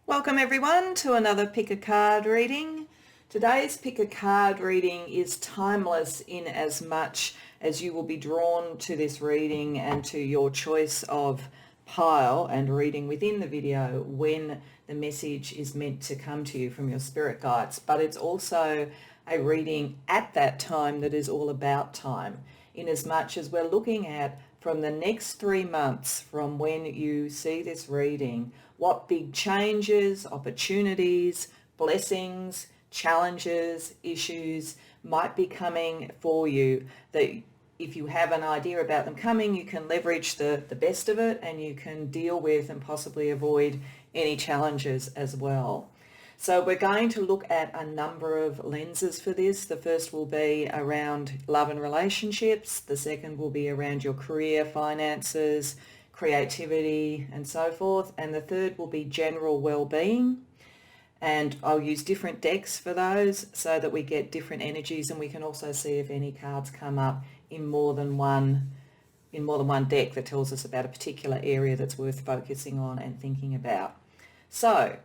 Welcome everyone to another pick a card reading. Today's pick a card reading is timeless in as much as you will be drawn to this reading and to your choice of pile and reading within the video when the message is meant to come to you from your spirit guides. But it's also a reading at that time that is all about time, in as much as we're looking at from the next 3 months from when you see this reading, what big changes, opportunities, blessings, challenges, issues might be coming for you, that if you have an idea about them coming, you can leverage the best of it and you can deal with and possibly avoid any challenges as well. So we're going to look at a number of lenses for this. The first will be around love and relationships. The second will be around your career, finances, creativity, and so forth. And the third will be general well-being. And I'll use different decks for those so that we get different energies, and we can also see if any cards come up in more than one deck that tells us about a particular area that's worth focusing on and thinking about. So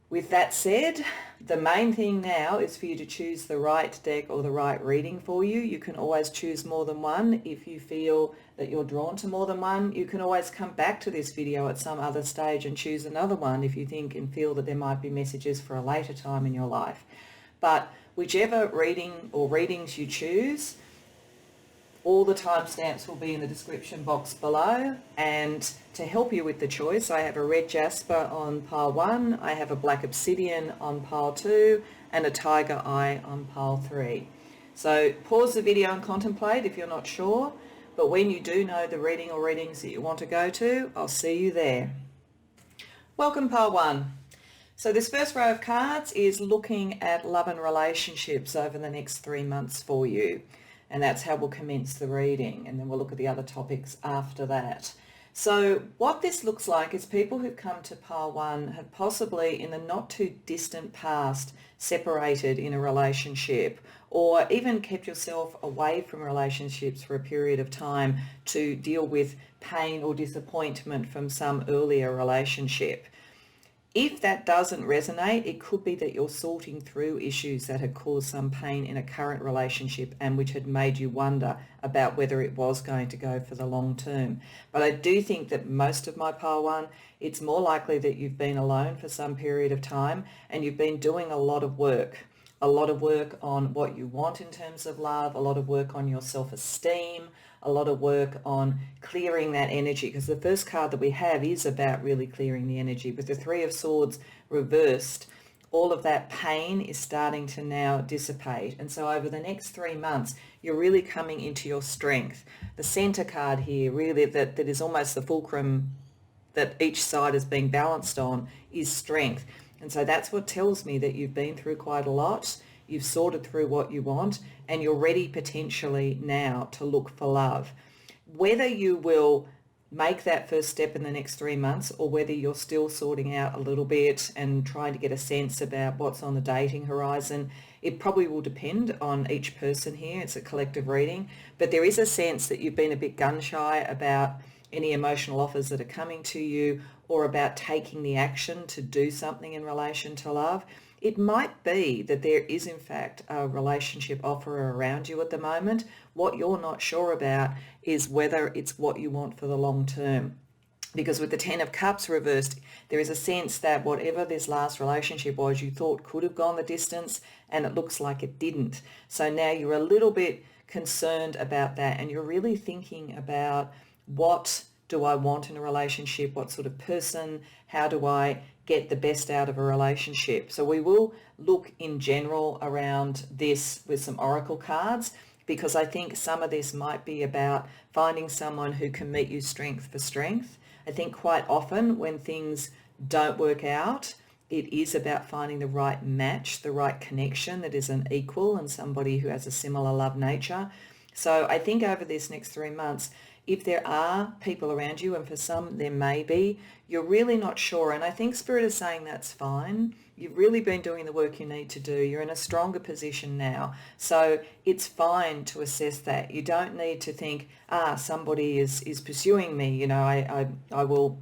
with that said, the main thing now is for you to choose the right deck or the right reading for you. You can always choose more than one if you feel that you're drawn to more than one. You can always come back to this video at some other stage and choose another one if you think and feel that there might be messages for a later time in your life. But whichever reading or readings you choose, all the timestamps will be in the description box below, and to help you with the choice, I have a red jasper on pile 1, I have a black obsidian on pile 2, and a tiger eye on pile 3. So pause the video and contemplate if you're not sure, but when you do know the reading or readings that you want to go to, I'll see you there. Welcome pile 1. So this first row of cards is looking at love and relationships over the next 3 months for you. And that's how we'll commence the reading, and then we'll look at the other topics after that. So what this looks like is people who've come to pile 1 have possibly in the not too distant past separated in a relationship, or even kept yourself away from relationships for a period of time to deal with pain or disappointment from some earlier relationship. If that doesn't resonate, it could be that you're sorting through issues that had caused some pain in a current relationship and which had made you wonder about whether it was going to go for the long term. But I do think that most of my pile 1, it's more likely that you've been alone for some period of time and you've been doing a lot of work on what you want in terms of love, a lot of work on your self-esteem, a lot of work on clearing that energy, because the first card that we have is about really clearing the energy. With the Three of Swords reversed, all of that pain is starting to now dissipate. And so over the next 3 months, you're really coming into your strength. The center card here, really that is almost the fulcrum that each side is being balanced on, is strength. And so that's what tells me that you've been through quite a lot, you've sorted through what you want, and you're ready potentially now to look for love. Whether you will make that first step in the next 3 months or whether you're still sorting out a little bit and trying to get a sense about what's on the dating horizon, it probably will depend on each person here. It's a collective reading, but there is a sense that you've been a bit gun shy about any emotional offers that are coming to you or about taking the action to do something in relation to love. It might be that there is in fact a relationship offer around you at the moment. What you're not sure about is whether it's what you want for the long term. Because with the Ten of Cups reversed, there is a sense that whatever this last relationship was, you thought could have gone the distance, and it looks like it didn't. So now you're a little bit concerned about that, and you're really thinking about, what do I want in a relationship? What sort of person? How do I get the best out of a relationship? So we will look in general around this with some oracle cards, because I think some of this might be about finding someone who can meet you strength for strength. I think quite often when things don't work out, it is about finding the right match, the right connection that is an equal and somebody who has a similar love nature. So I think over this next 3 months, if there are people around you, and for some there may be, you're really not sure. And I think Spirit is saying that's fine. You've really been doing the work you need to do. You're in a stronger position now. So it's fine to assess that. You don't need to think, somebody is pursuing me. You know, I will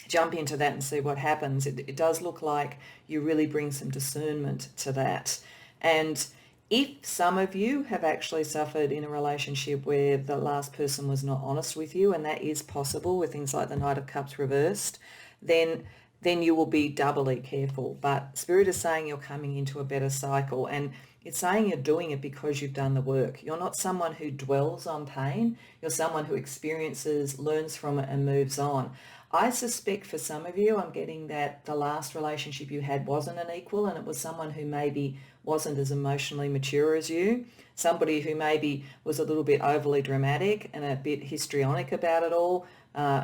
jump into that and see what happens. It does look like you really bring some discernment to that. And if some of you have actually suffered in a relationship where the last person was not honest with you, and that is possible with things like the Knight of Cups reversed, then you will be doubly careful. But Spirit is saying you're coming into a better cycle, and it's saying you're doing it because you've done the work. You're not someone who dwells on pain. You're someone who experiences, learns from it, and moves on. I suspect for some of you, I'm getting that the last relationship you had wasn't an equal, and it was someone who maybe wasn't as emotionally mature as you, somebody who maybe was a little bit overly dramatic and a bit histrionic about it all,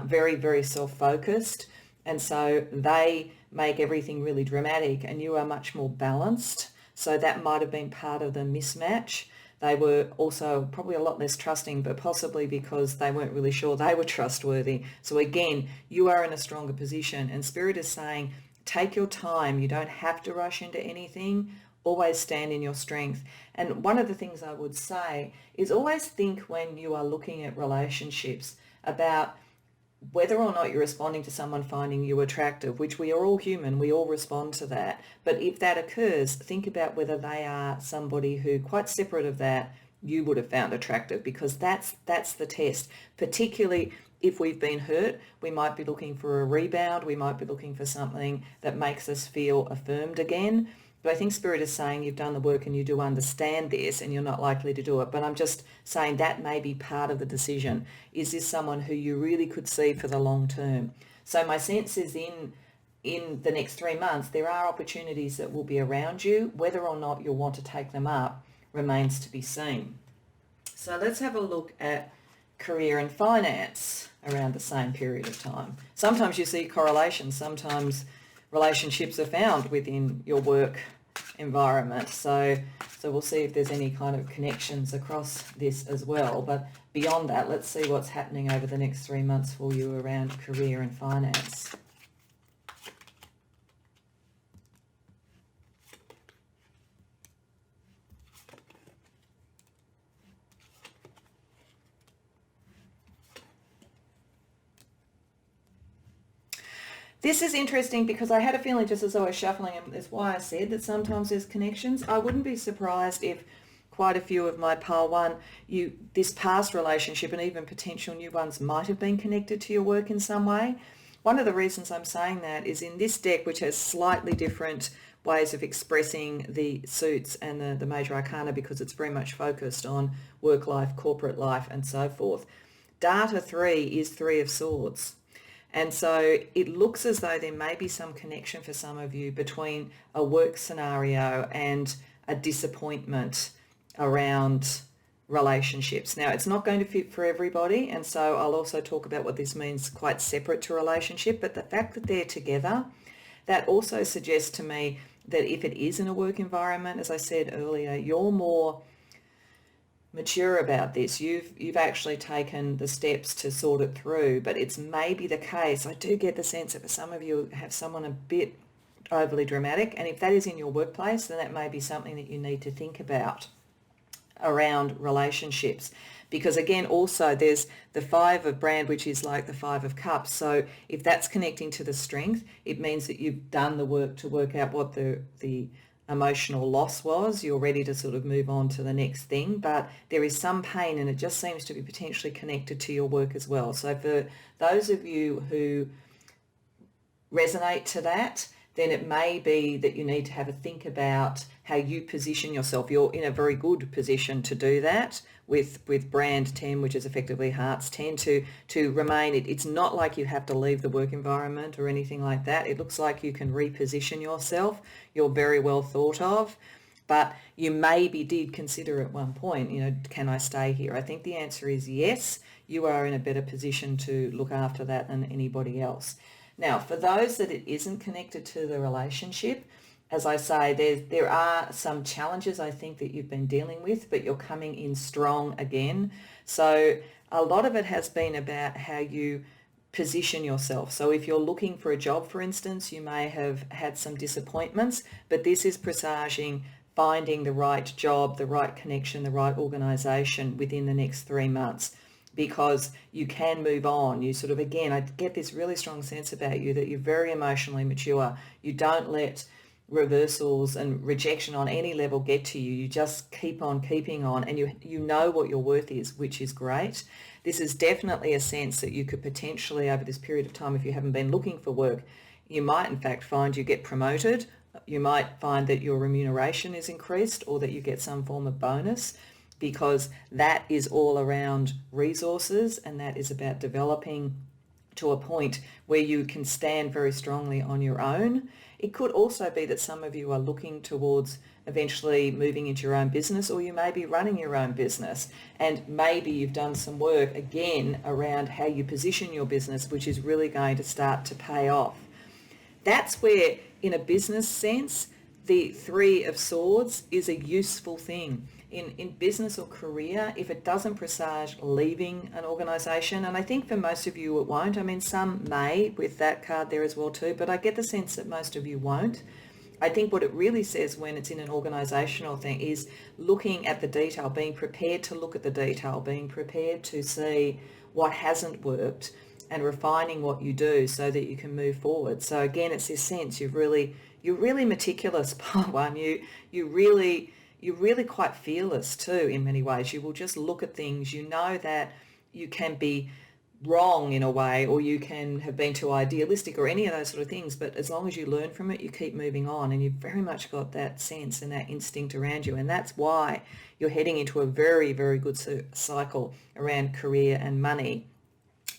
very, very self-focused. And so they make everything really dramatic, and you are much more balanced. So that might have been part of the mismatch. They were also probably a lot less trusting, but possibly because they weren't really sure they were trustworthy. So again, you are in a stronger position, and Spirit is saying, take your time. You don't have to rush into anything. Always stand in your strength. And one of the things I would say is always think when you are looking at relationships about whether or not you're responding to someone finding you attractive, which we are all human, we all respond to that. But if that occurs, think about whether they are somebody who, quite separate of that, you would have found attractive, because that's the test. Particularly if we've been hurt, we might be looking for a rebound. We might be looking for something that makes us feel affirmed again. But I think Spirit is saying you've done the work and you do understand this, and you're not likely to do it. But I'm just saying that may be part of the decision. Is this someone who you really could see for the long term? So my sense is in the next 3 months, there are opportunities that will be around you. Whether or not you'll want to take them up remains to be seen. So let's have a look at career and finance around the same period of time. Sometimes you see correlations. Sometimes relationships are found within your work environment. So we'll see if there's any kind of connections across this as well. But beyond that, let's see what's happening over the next 3 months for you around career and finance. This is interesting because I had a feeling just as I was shuffling, and that's why I said that sometimes there's connections. I wouldn't be surprised if quite a few of my pile one, this past relationship and even potential new ones might have been connected to your work in some way. One of the reasons I'm saying that is in this deck, which has slightly different ways of expressing the suits and the major arcana, because it's very much focused on work life, corporate life, and so forth. Data 3 is 3 of Swords. And so it looks as though there may be some connection for some of you between a work scenario and a disappointment around relationships. Now, it's not going to fit for everybody, and so I'll also talk about what this means quite separate to relationship, but the fact that they're together, that also suggests to me that if it is in a work environment, as I said earlier, you're more mature about this. You've actually taken the steps to sort it through, but it's maybe the case. I do get the sense that for some of you have someone a bit overly dramatic, and if that is in your workplace, then that may be something that you need to think about around relationships. Because again, also there's the 5 of brand, which is like the 5 of cups. So if that's connecting to the strength, it means that you've done the work to work out what the emotional loss was. You're ready to sort of move on to the next thing, but there is some pain, and it just seems to be potentially connected to your work as well. So for those of you who resonate to that, then it may be that you need to have a think about how you position yourself. You're in a very good position to do that with brand 10, which is effectively hearts 10, to remain. It's not like you have to leave the work environment or anything like that. It looks like you can reposition yourself. You're very well thought of, but you maybe did consider at one point, can I stay here? I think the answer is yes. You are in a better position to look after that than anybody else. Now, for those that it isn't connected to the relationship, as I say, there are some challenges I think that you've been dealing with, but you're coming in strong again. So a lot of it has been about how you position yourself. So if you're looking for a job, for instance, you may have had some disappointments, but this is presaging finding the right job, the right connection, the right organisation within the next 3 months. because you can move on. You sort of, again, I get this really strong sense about you that you're very emotionally mature. You don't let reversals and rejection on any level get to you. You just keep on keeping on, and you know what your worth is, which is great. This is definitely a sense that you could potentially, over this period of time, if you haven't been looking for work, you might in fact find you get promoted. You might find that your remuneration is increased, or that you get some form of bonus, because that is all around resources, and that is about developing to a point where you can stand very strongly on your own. It could also be that some of you are looking towards eventually moving into your own business, or you may be running your own business, and maybe you've done some work again around how you position your business, which is really going to start to pay off. That's where, in a business sense, the Three of Swords is a useful thing. In business or career, if it doesn't presage leaving an organisation, and I think for most of you it won't. I mean, some may with that card there as well too, but I get the sense that most of you won't. I think what it really says when it's in an organisational thing is looking at the detail, being prepared to look at the detail, being prepared to see what hasn't worked and refining what you do so that you can move forward. So again, it's this sense you're really meticulous, part one. You're really quite fearless too in many ways. You will just look at things. You know that you can be wrong in a way, or you can have been too idealistic, or any of those sort of things, but as long as you learn from it, you keep moving on, and you've very much got that sense and that instinct around you. And that's why you're heading into a very, very good cycle around career and money.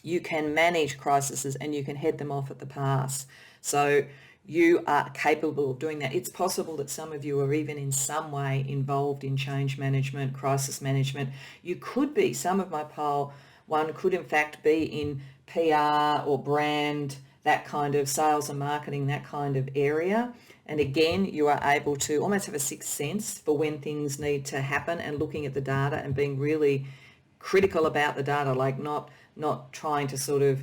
You can manage crises and you can head them off at the pass. So you are capable of doing that. It's possible that some of you are even in some way involved in change management, crisis management. You could be, some of my pile one could in fact be in PR or brand, that kind of sales and marketing, that kind of area. And again, you are able to almost have a sixth sense for when things need to happen, and looking at the data and being really critical about the data, like not trying to sort of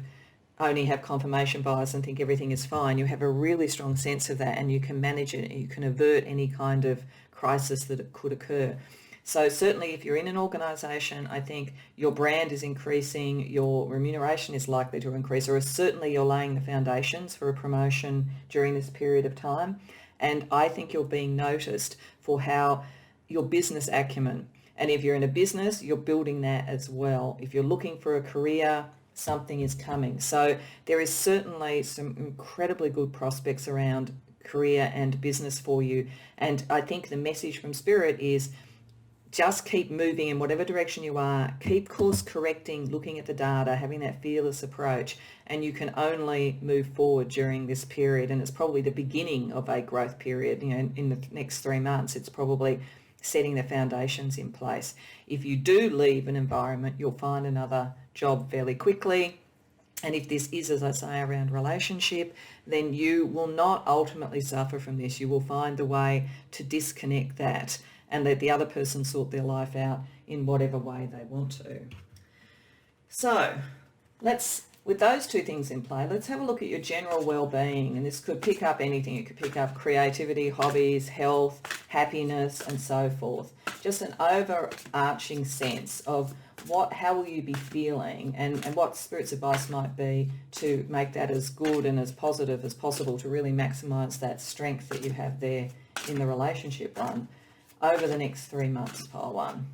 only have confirmation bias and think everything is fine. You have a really strong sense of that, and you can manage it, and you can avert any kind of crisis that could occur. So certainly if you're in an organisation, I think your brand is increasing, your remuneration is likely to increase, or certainly you're laying the foundations for a promotion during this period of time. And I think you're being noticed for how your business acumen, and if you're in a business, you're building that as well. If you're looking for a career, something is coming. So there is certainly some incredibly good prospects around career and business for you. And I think the message from Spirit is just keep moving in whatever direction you are, keep course correcting, looking at the data, having that fearless approach, and you can only move forward during this period. And it's probably the beginning of a growth period. You know, in the next 3 months, it's probably setting the foundations in place. If you do leave an environment, you'll find another job fairly quickly. And if this is, as I say, around relationship, then you will not ultimately suffer from this. You will find the way to disconnect that and let the other person sort their life out in whatever way they want to. So with those two things in play, let's have a look at your general well-being. And this could pick up anything. It could pick up creativity, hobbies, health, happiness, and so forth. Just an overarching sense of how will you be feeling, and what Spirit's advice might be to make that as good and as positive as possible, to really maximise that strength that you have there in the relationship one over the next 3 months, pile one.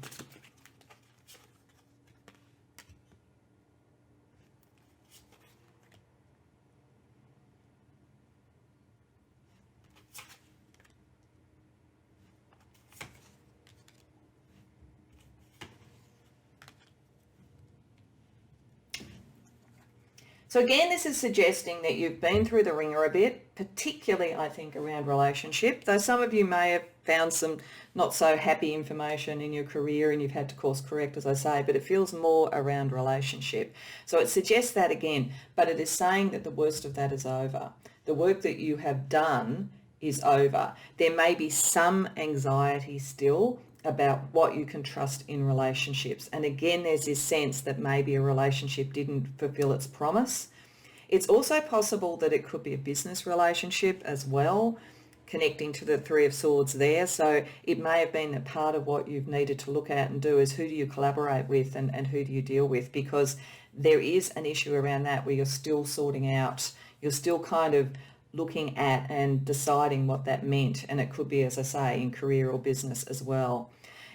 So again, this is suggesting that you've been through the ringer a bit, particularly I think around relationship, though some of you may have found some not so happy information in your career and you've had to course correct, as I say, but it feels more around relationship. So it suggests that again, but it is saying that the worst of that is over. The work that you have done is over. There may be some anxiety still about what you can trust in relationships. And again, there's this sense that maybe a relationship didn't fulfill its promise. It's also possible that it could be a business relationship as well. connecting to the Three of Swords there. So it may have been that part of what you've needed to look at and do is who do you collaborate with and who do you deal with, because there is an issue around that where you're still sorting out, you're still kind of looking at and deciding what that meant. And it could be, as I say, in career or business as well.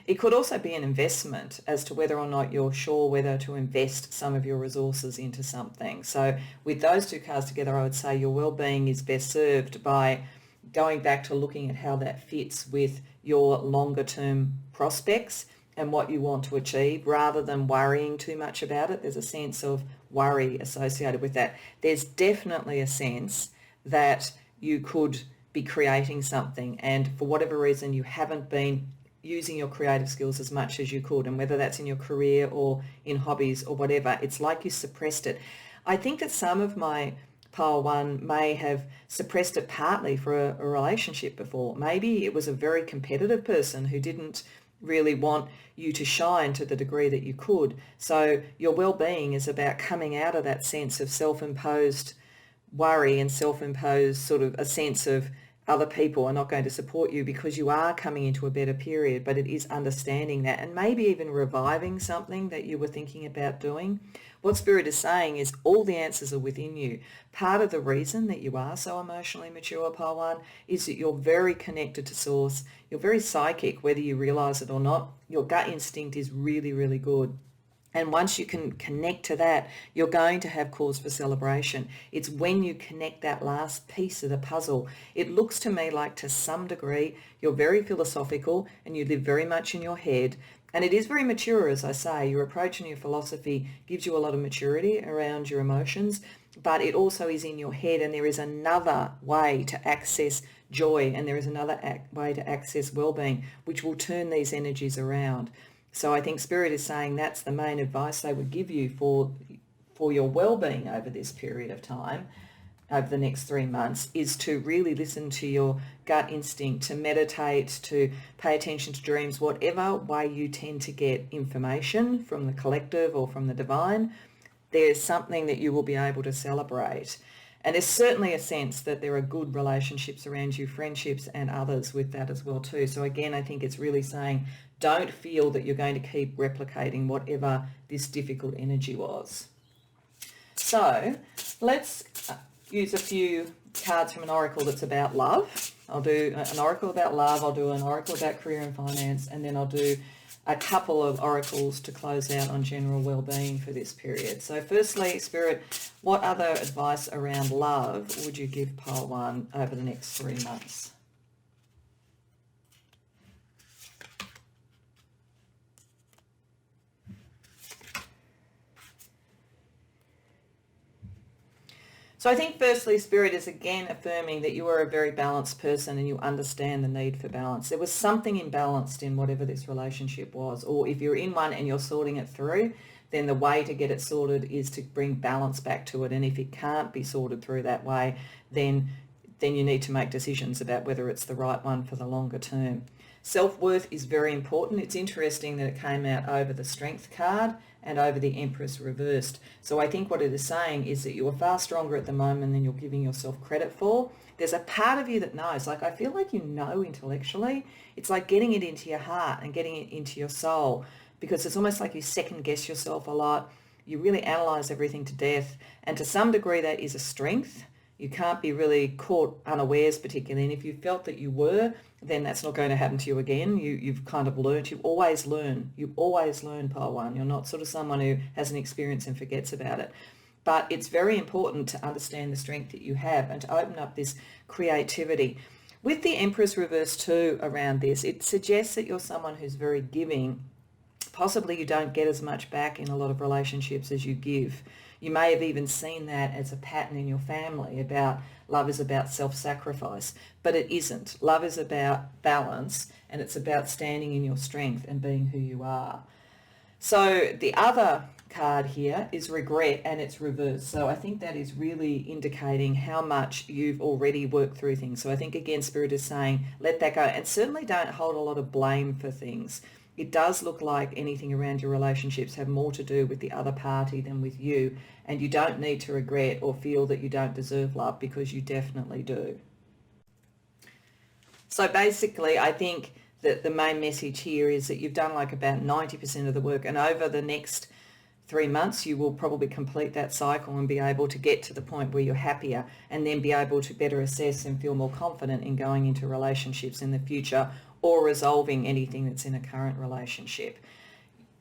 It could also be an investment as to whether or not you're sure whether to invest some of your resources into something. So with those two cards together, I would say your well-being is best served by going back to looking at how that fits with your longer term prospects and what you want to achieve, rather than worrying too much about it. There's a sense of worry associated with that. There's definitely a sense that you could be creating something, and for whatever reason you haven't been using your creative skills as much as you could, and whether that's in your career or in hobbies or whatever, it's like you suppressed it. I think that some of my pile one may have suppressed it partly for a relationship before. Maybe it was a very competitive person who didn't really want you to shine to the degree that you could. So your well-being is about coming out of that sense of self-imposed worry and self-imposed sort of a sense of other people are not going to support you, because you are coming into a better period. But it is understanding that and maybe even reviving something that you were thinking about doing. What Spirit is saying is all the answers are within you. Part of the reason that you are so emotionally mature, Pile 1, is that you're very connected to Source. You're very psychic, whether you realize it or not. Your gut instinct is really, really good. And once you can connect to that, you're going to have cause for celebration. It's when you connect that last piece of the puzzle. It looks to me like, to some degree, you're very philosophical and you live very much in your head. And it is very mature, as I say. Your approach and your philosophy gives you a lot of maturity around your emotions, but it also is in your head, and there is another way to access joy, and there is another way to access well-being, which will turn these energies around. So I think Spirit is saying that's the main advice they would give you for your well-being over this period of time, over the next 3 months, is to really listen to your gut instinct, to meditate, to pay attention to dreams, whatever way you tend to get information from the collective or from the divine. There's something that you will be able to celebrate. And there's certainly a sense that there are good relationships around you, friendships and others with that as well too. So again, I think it's really saying don't feel that you're going to keep replicating whatever this difficult energy was. So let's use a few cards from an oracle that's about love. I'll do an oracle about love, I'll do an oracle about career and finance, and then I'll do a couple of oracles to close out on general well-being for this period. So firstly, Spirit, what other advice around love would you give Pile 1 over the next 3 months? So I think firstly, Spirit is again affirming that you are a very balanced person and you understand the need for balance. There was something imbalanced in whatever this relationship was, or if you're in one and you're sorting it through, then the way to get it sorted is to bring balance back to it. And if it can't be sorted through that way, then you need to make decisions about whether it's the right one for the longer term. Self-worth is very important. It's interesting that it came out over the Strength card and over the Empress reversed. So I think what it is saying is that you are far stronger at the moment than you're giving yourself credit for. There's a part of you that knows, like I feel like you know intellectually. It's like getting it into your heart and getting it into your soul, because it's almost like you second guess yourself a lot. You really analyze everything to death, and to some degree that is a strength. You can't be really caught unawares particularly, and if you felt that you were, then that's not going to happen to you again. You've kind of learned. You always learn, Pile 1. You're not sort of someone who has an experience and forgets about it. But it's very important to understand the strength that you have and to open up this creativity. With the Empress reverse too around this, it suggests that you're someone who's very giving. Possibly you don't get as much back in a lot of relationships as you give. You may have even seen that as a pattern in your family about love is about self-sacrifice, but it isn't. Love is about balance, and it's about standing in your strength and being who you are. So the other card here is regret, and it's reversed. So I think that is really indicating how much you've already worked through things. So I think again, Spirit is saying let that go, and certainly don't hold a lot of blame for things. It does look like anything around your relationships have more to do with the other party than with you, and you don't need to regret or feel that you don't deserve love, because you definitely do. So basically, I think that the main message here is that you've done like about 90% of the work, and over the next 3 months you will probably complete that cycle and be able to get to the point where you're happier, and then be able to better assess and feel more confident in going into relationships in the future or resolving anything that's in a current relationship.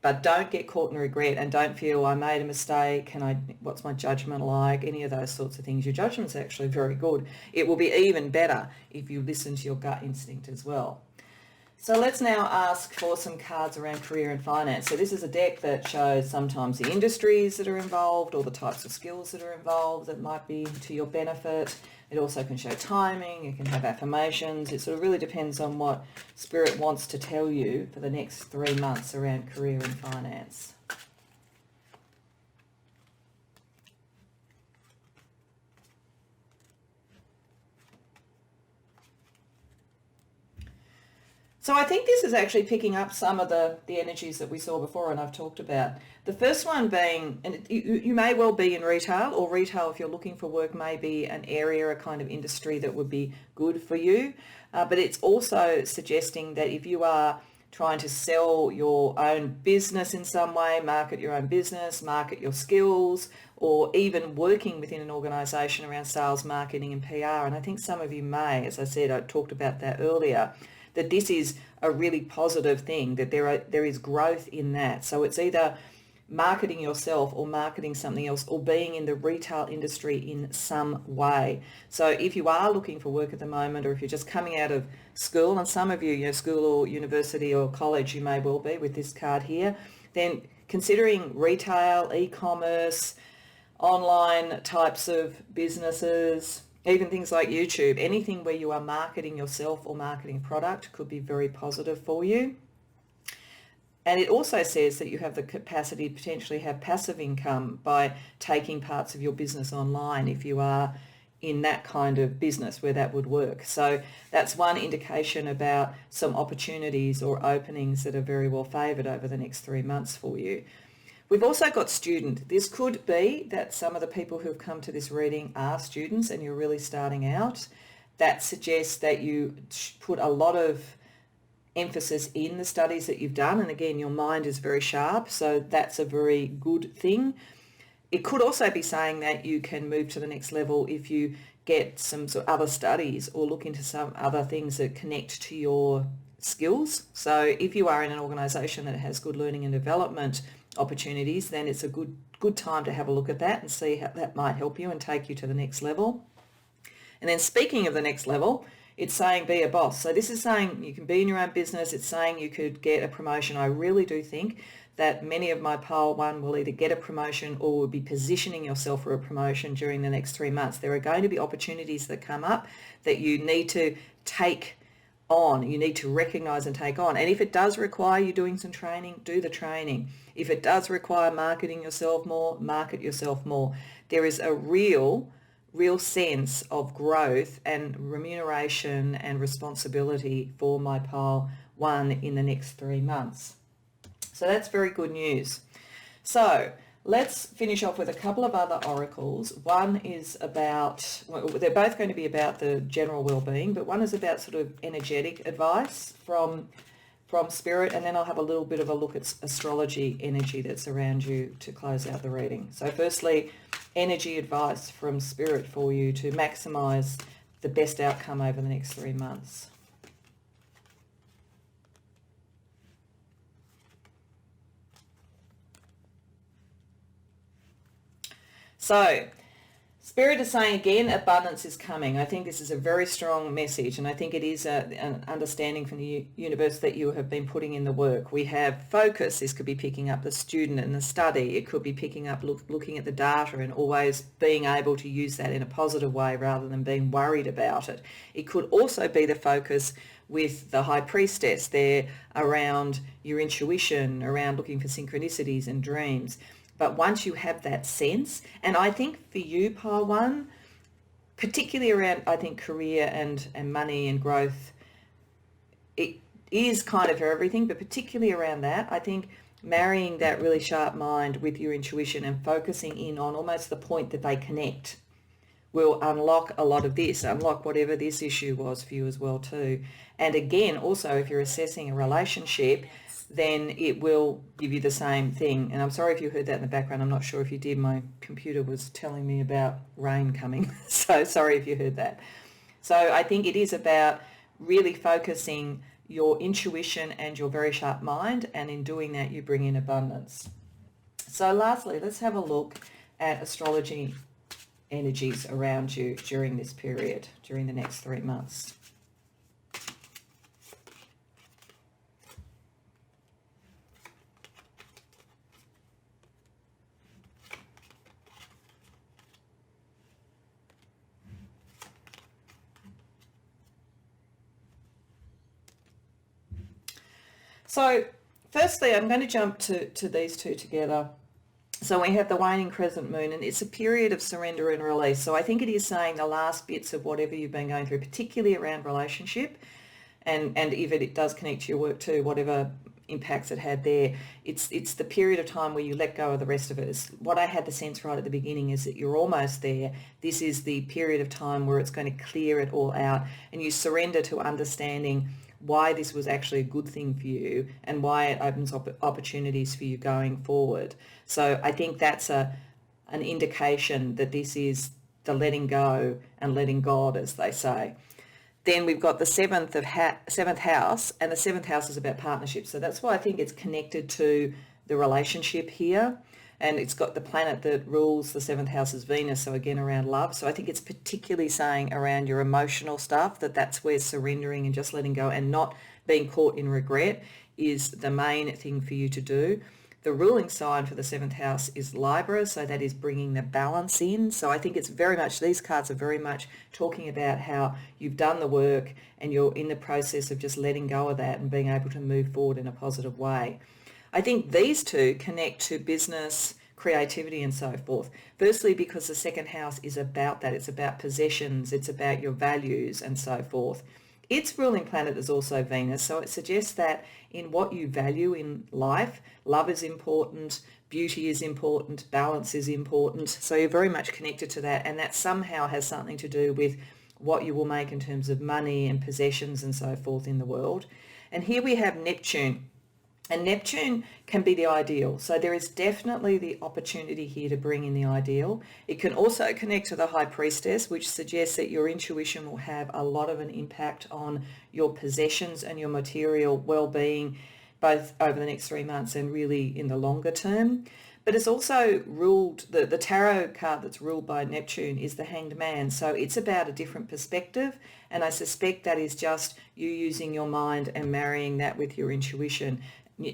But don't get caught in regret, and don't feel I made a mistake, what's my judgment like, any of those sorts of things. Your judgment's actually very good. It will be even better if you listen to your gut instinct as well. So let's now ask for some cards around career and finance. So this is a deck that shows sometimes the industries that are involved or the types of skills that are involved that might be to your benefit. It also can show timing, it can have affirmations. It sort of really depends on what Spirit wants to tell you for the next 3 months around career and finance. So I think this is actually picking up some of the energies that we saw before and I've talked about. The first one being, and you may well be in retail, or retail if you're looking for work may be an area, a kind of industry that would be good for you. But it's also suggesting that if you are trying to sell your own business in some way, market your own business, market your skills, or even working within an organisation around sales, marketing and PR. And I think some of you may, as I said, I talked about that earlier, that this is a really positive thing, that there is growth in that. So it's either marketing yourself or marketing something else, or being in the retail industry in some way. So if you are looking for work at the moment, or if you're just coming out of school, and some of you, school or university or college, you may well be with this card here, then considering retail, e-commerce, online types of businesses, even things like YouTube, anything where you are marketing yourself or marketing a product could be very positive for you. And it also says that you have the capacity to potentially have passive income by taking parts of your business online if you are in that kind of business where that would work. So that's one indication about some opportunities or openings that are very well favoured over the next 3 months for you. We've also got student. This could be that some of the people who have come to this reading are students and you're really starting out. That suggests that you put a lot of emphasis in the studies that you've done, and again your mind is very sharp, so that's a very good thing. It could also be saying that you can move to the next level if you get some sort of other studies or look into some other things that connect to your skills. So if you are in an organisation that has good learning and development opportunities, then it's a good time to have a look at that and see how that might help you and take you to the next level. And then speaking of the next level, it's saying be a boss. So this is saying you can be in your own business. It's saying you could get a promotion. I really do think that many of my pile one will either get a promotion or will be positioning yourself for a promotion during the next 3 months. There are going to be opportunities that come up that you need to take on. You need to recognize and take on. And if it does require you doing some training, do the training. If it does require marketing yourself more, market yourself more. There is a real sense of growth and remuneration and responsibility for my pile one in the next 3 months. So that's very good news. So let's finish off with a couple of other oracles. One is about, well, they're both going to be about the general well-being, but one is about sort of energetic advice from Spirit, and then I'll have a little bit of a look at astrology energy that's around you to close out the reading. So firstly, energy advice from Spirit for you to maximise the best outcome over the next 3 months. So Spirit is saying again, abundance is coming. I think this is a very strong message, and I think it is an understanding from the universe that you have been putting in the work. We have focus. This could be picking up the student and the study. It could be picking up looking at the data and always being able to use that in a positive way rather than being worried about it. It could also be the focus with the High Priestess there around your intuition, around looking for synchronicities and dreams. But once you have that sense, and I think for you, Pile One, particularly around, I think, career and money and growth, it is kind of for everything, but particularly around that, I think marrying that really sharp mind with your intuition and focusing in on almost the point that they connect will unlock a lot of this, unlock whatever this issue was for you as well too. And again, also, if you're assessing a relationship, then it will give you the same thing. And I'm sorry if you heard that in the background. I'm not sure if you did. My computer was telling me about rain coming. So sorry if you heard that. So I think it is about really focusing your intuition and your very sharp mind. And in doing that, you bring in abundance. So lastly, let's have a look at astrology energies around you during this period, during the next 3 months. So firstly, I'm going to jump to these two together. So we have the waning crescent moon, and it's a period of surrender and release. So I think it is saying the last bits of whatever you've been going through, particularly around relationship, and if it does connect to your work too, whatever impacts it had there, it's the period of time where you let go of the rest of it. What I had the sense right at the beginning is that you're almost there. This is the period of time where it's going to clear it all out, and you surrender to understanding why this was actually a good thing for you and why it opens up opportunities for you going forward. So I think that's an indication that this is the letting go and letting God, as they say. Then we've got the seventh house, and the seventh house is about partnerships. So that's why I think it's connected to the relationship here. And it's got the planet that rules the seventh house is Venus, so again around love. So I think it's particularly saying around your emotional stuff, that's where surrendering and just letting go and not being caught in regret is the main thing for you to do. The ruling sign for the seventh house is Libra, so that is bringing the balance in. So I think it's very much, these cards are very much talking about how you've done the work and you're in the process of just letting go of that and being able to move forward in a positive way. I think these two connect to business, creativity and so forth. Firstly, because the second house is about that. It's about possessions. It's about your values and so forth. Its ruling planet is also Venus, so it suggests that in what you value in life, love is important, beauty is important, balance is important. So you're very much connected to that, and that somehow has something to do with what you will make in terms of money and possessions and so forth in the world. And here we have Neptune. And Neptune can be the ideal. So there is definitely the opportunity here to bring in the ideal. It can also connect to the High Priestess, which suggests that your intuition will have a lot of an impact on your possessions and your material well-being, both over the next 3 months and really in the longer term. But it's also ruled, the tarot card that's ruled by Neptune is the Hanged Man. So it's about a different perspective. And I suspect that is just you using your mind and marrying that with your intuition.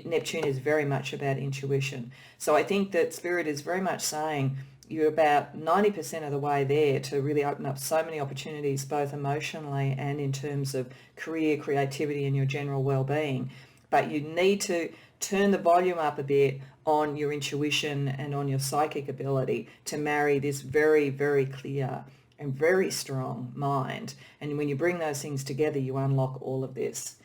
Neptune is very much about intuition. So I think that Spirit is very much saying you're about 90% of the way there to really open up so many opportunities, both emotionally and in terms of career, creativity and your general well-being. But you need to turn the volume up a bit on your intuition and on your psychic ability to marry this very, very clear and very strong mind. And when you bring those things together, you unlock all of this.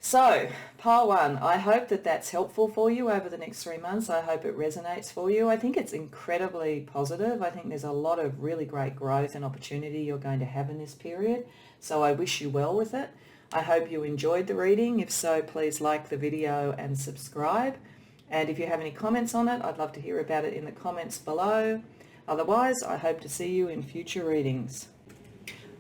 So, pile one, I hope that that's helpful for you over the next 3 months. I hope it resonates for you. I think it's incredibly positive. I think there's a lot of really great growth and opportunity you're going to have in this period. So I wish you well with it. I hope you enjoyed the reading. If so, please like the video and subscribe. And if you have any comments on it, I'd love to hear about it in the comments below. Otherwise, I hope to see you in future readings.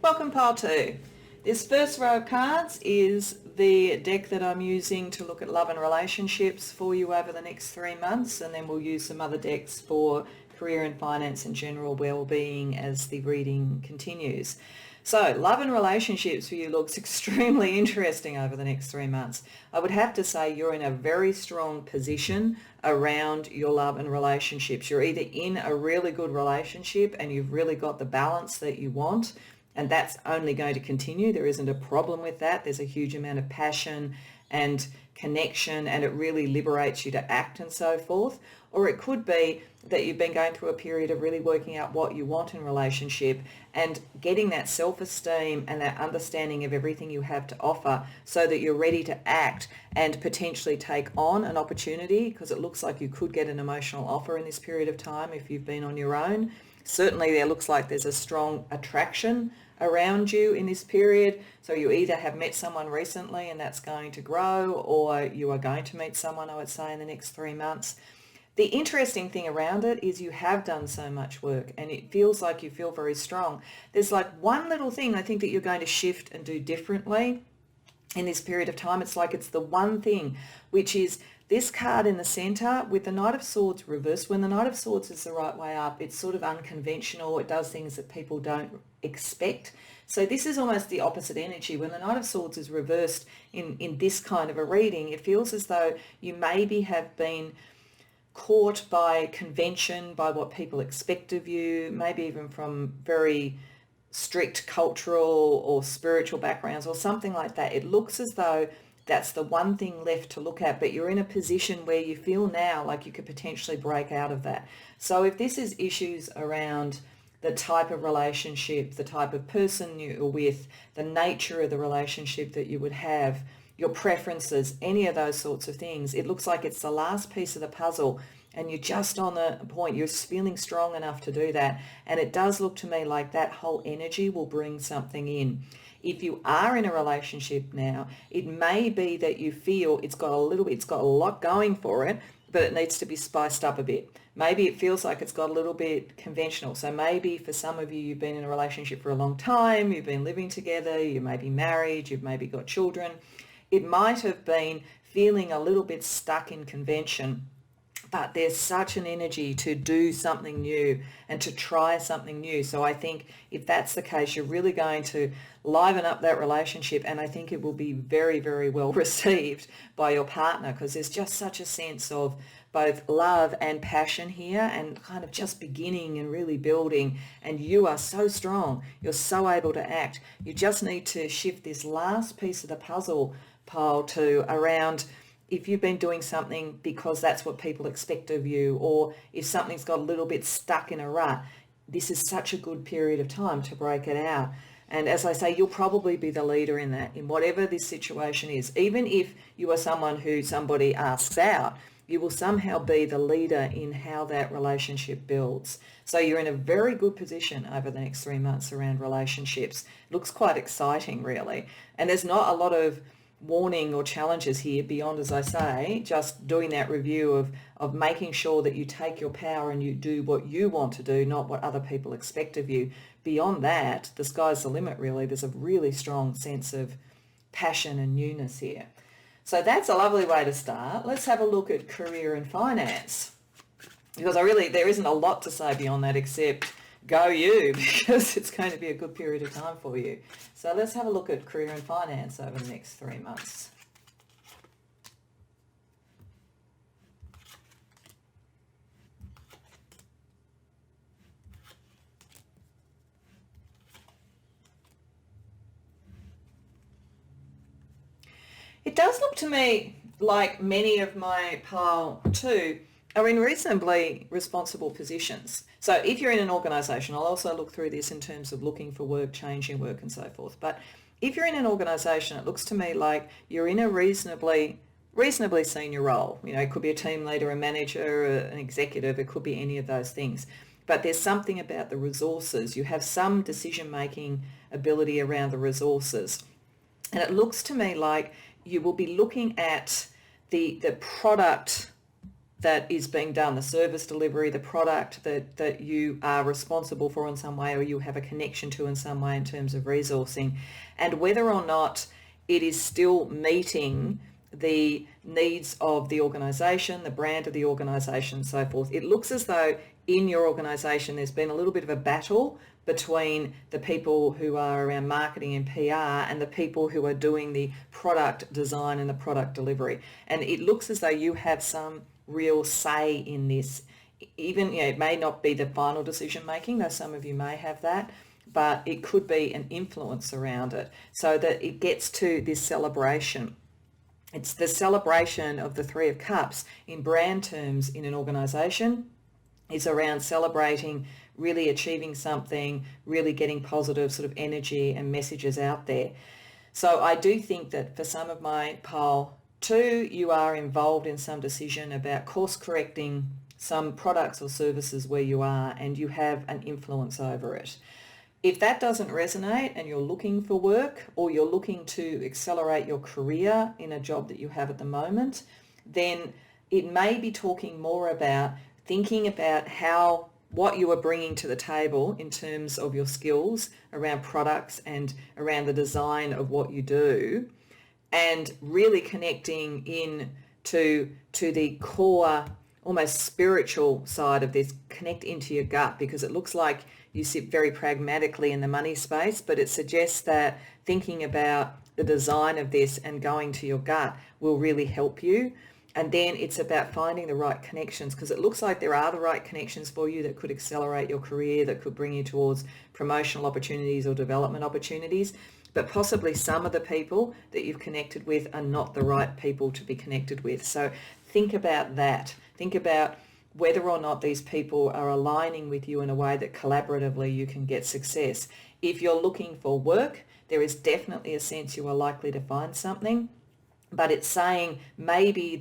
Welcome, pile two. This first row of cards is the deck that I'm using to look at love and relationships for you over the next 3 months, and then we'll use some other decks for career and finance and general well-being as the reading continues. So love and relationships for you looks extremely interesting over the next 3 months. I would have to say you're in a very strong position around your love and relationships. You're either in a really good relationship and you've really got the balance that you want, and that's only going to continue. There isn't a problem with that. There's a huge amount of passion and connection, and it really liberates you to act and so forth. Or it could be that you've been going through a period of really working out what you want in relationship and getting that self-esteem and that understanding of everything you have to offer so that you're ready to act and potentially take on an opportunity, because it looks like you could get an emotional offer in this period of time if you've been on your own. Certainly there looks like there's a strong attraction around you in this period. So you either have met someone recently and that's going to grow, or you are going to meet someone, I would say, in the next 3 months. The interesting thing around it is you have done so much work and it feels like you feel very strong. There's like one little thing I think that you're going to shift and do differently in this period of time. It's like it's the one thing, which is this card in the center with the Knight of Swords reversed. When the Knight of Swords is the right way up, it's sort of unconventional. It does things that people don't expect. So this is almost the opposite energy. When the Knight of Swords is reversed in this kind of a reading, it feels as though you maybe have been caught by convention, by what people expect of you, maybe even from very strict cultural or spiritual backgrounds or something like that. It looks as though that's the one thing left to look at, but you're in a position where you feel now like you could potentially break out of that. So if this is issues around the type of relationship, the type of person you're with, the nature of the relationship that you would have, your preferences, any of those sorts of things, it looks like it's the last piece of the puzzle and you're just on the point. You're feeling strong enough to do that. And it does look to me like that whole energy will bring something in. If you are in a relationship now, it may be that you feel it's got a lot going for it, but it needs to be spiced up a bit. Maybe it feels like it's got a little bit conventional. So maybe for some of you, you've been in a relationship for a long time, you've been living together, you may be married, you've maybe got children. It might have been feeling a little bit stuck in convention, but there's such an energy to do something new and to try something new. So I think if that's the case, you're really going to liven up that relationship, and I think it will be very, very well received by your partner, because there's just such a sense of both love and passion here, and kind of just beginning and really building. And you are so strong. You're so able to act. You just need to shift this last piece of the puzzle pile to around if you've been doing something because that's what people expect of you, or if something's got a little bit stuck in a rut. This is such a good period of time to break it out. And as I say, you'll probably be the leader in that, in whatever this situation is. Even if you are someone who somebody asks out, you will somehow be the leader in how that relationship builds. So you're in a very good position over the next 3 months around relationships. It looks quite exciting, really. And there's not a lot of warning or challenges here beyond, as I say, just doing that review of making sure that you take your power and you do what you want to do, not what other people expect of you. Beyond that, the sky's the limit, really. There's a really strong sense of passion and newness here. So that's a lovely way to start. Let's have a look at career and finance, because there isn't a lot to say beyond that except go you, because it's going to be a good period of time for you. So let's have a look at career and finance over the next 3 months. It does look to me like many of my pile 2 are in reasonably responsible positions. So if you're in an organisation, I'll also look through this in terms of looking for work, changing work and so forth. But if you're in an organisation, it looks to me like you're in a reasonably senior role. You know, it could be a team leader, a manager, an executive, it could be any of those things. But there's something about the resources. You have some decision-making ability around the resources. And it looks to me like you will be looking at the product that is being done, the service delivery, the product that you are responsible for in some way, or you have a connection to in some way in terms of resourcing, and whether or not it is still meeting the needs of the organisation, the brand of the organisation, so forth. It looks as though in your organisation there's been a little bit of a battle between the people who are around marketing and PR and the people who are doing the product design and the product delivery. And it looks as though you have some real say in this. Even, you know, it may not be the final decision making, though some of you may have that, but it could be an influence around it, so that it gets to this celebration. It's the celebration of the Three of Cups in brand terms in an organisation. It's around celebrating, really achieving something, really getting positive sort of energy and messages out there. So I do think that for some of my pile 2, you are involved in some decision about course correcting some products or services where you are and you have an influence over it. If that doesn't resonate and you're looking for work, or you're looking to accelerate your career in a job that you have at the moment, then it may be talking more about thinking about what you are bringing to the table in terms of your skills around products and around the design of what you do, and really connecting in to the core, almost spiritual side of this. Connect into your gut, because it looks like you sit very pragmatically in the money space, but it suggests that thinking about the design of this and going to your gut will really help you. And then it's about finding the right connections, because it looks like there are the right connections for you that could accelerate your career, that could bring you towards promotional opportunities or development opportunities. But possibly some of the people that you've connected with are not the right people to be connected with. So think about that. Think about whether or not these people are aligning with you in a way that collaboratively you can get success. If you're looking for work, there is definitely a sense you are likely to find something, but it's saying maybe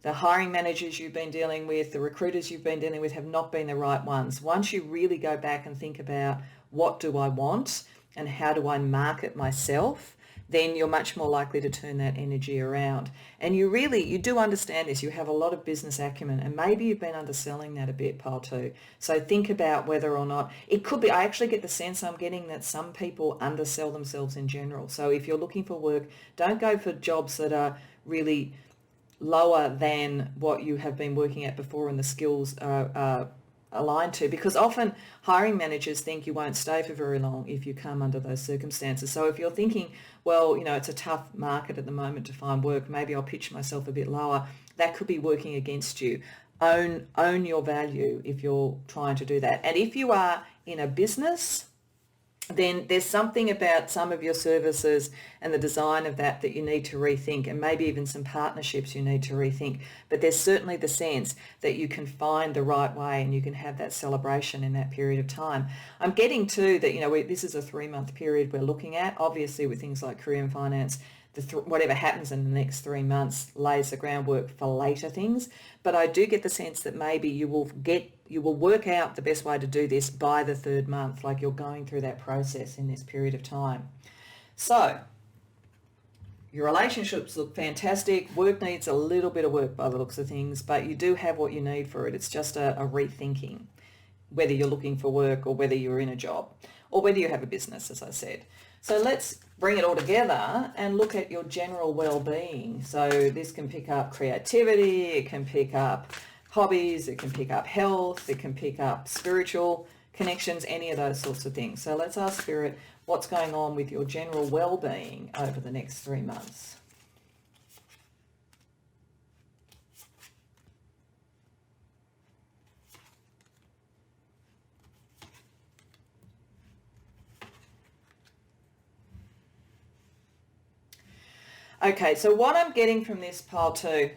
the hiring managers you've been dealing with, the recruiters you've been dealing with have not been the right ones. Once you really go back and think about what do I want and how do I market myself, then you're much more likely to turn that energy around. And you do understand this. You have a lot of business acumen, and maybe you've been underselling that a bit, pile two. So think about whether or not it could be. I actually get the sense I'm getting that some people undersell themselves in general. So if you're looking for work, don't go for jobs that are really lower than what you have been working at before and the skills are aligned to, because often hiring managers think you won't stay for very long if you come under those circumstances. So if you're thinking, well, it's a tough market at the moment to find work, maybe I'll pitch myself a bit lower, that could be working against you. Own your value if you're trying to do that. And if you are in a business, then there's something about some of your services and the design of that you need to rethink, and maybe even some partnerships you need to rethink. But there's certainly the sense that you can find the right way and you can have that celebration in that period of time. I'm getting to that, this is a 3-month period we're looking at. Obviously with things like career and finance, whatever happens in the next 3 months lays the groundwork for later things. But I do get the sense that maybe you will work out the best way to do this by the 3rd month, like you're going through that process in this period of time. So your relationships look fantastic. Work needs a little bit of work by the looks of things, but you do have what you need for it. It's just a rethinking, whether you're looking for work or whether you're in a job or whether you have a business, as I said. So let's bring it all together and look at your general well-being. So this can pick up creativity, it can pick up hobbies, it can pick up health, it can pick up spiritual connections, any of those sorts of things. So let's ask Spirit, what's going on with your general well-being over the next 3 months? Okay, so what I'm getting from this pile two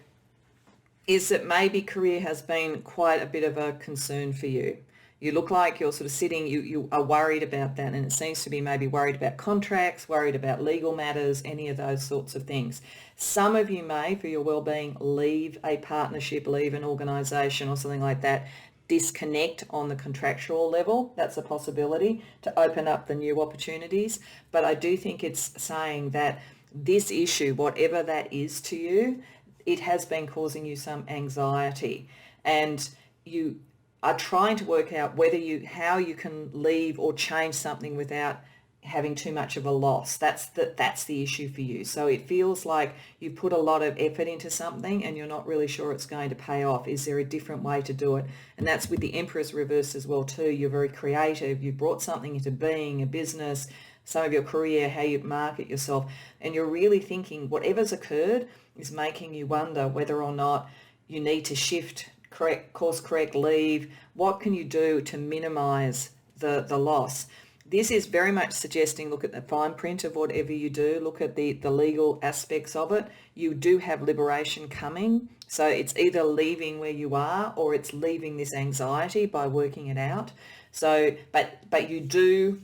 is that maybe career has been quite a bit of a concern for you. You look like you're sort of sitting, you are worried about that, and it seems to be maybe worried about contracts, worried about legal matters, any of those sorts of things. Some of you may, for your well-being, leave a partnership, leave an organisation or something like that, disconnect on the contractual level. That's a possibility to open up the new opportunities. But I do think it's saying that this issue, whatever that is to you, it has been causing you some anxiety, and you are trying to work out how you can leave or change something without having too much of a loss. That's the issue for you. So it feels like you put a lot of effort into something and you're not really sure it's going to pay off. Is there a different way to do it? And that's with the Empress reverse as well too. You're very creative. You brought something into being, a business, some of your career, how you market yourself, and you're really thinking whatever's occurred is making you wonder whether or not you need to shift, course correct, leave. What can you do to minimize the loss? This is very much suggesting look at the fine print of whatever you do, look at the legal aspects of it. You do have liberation coming, so it's either leaving where you are or it's leaving this anxiety by working it out. So, but you do,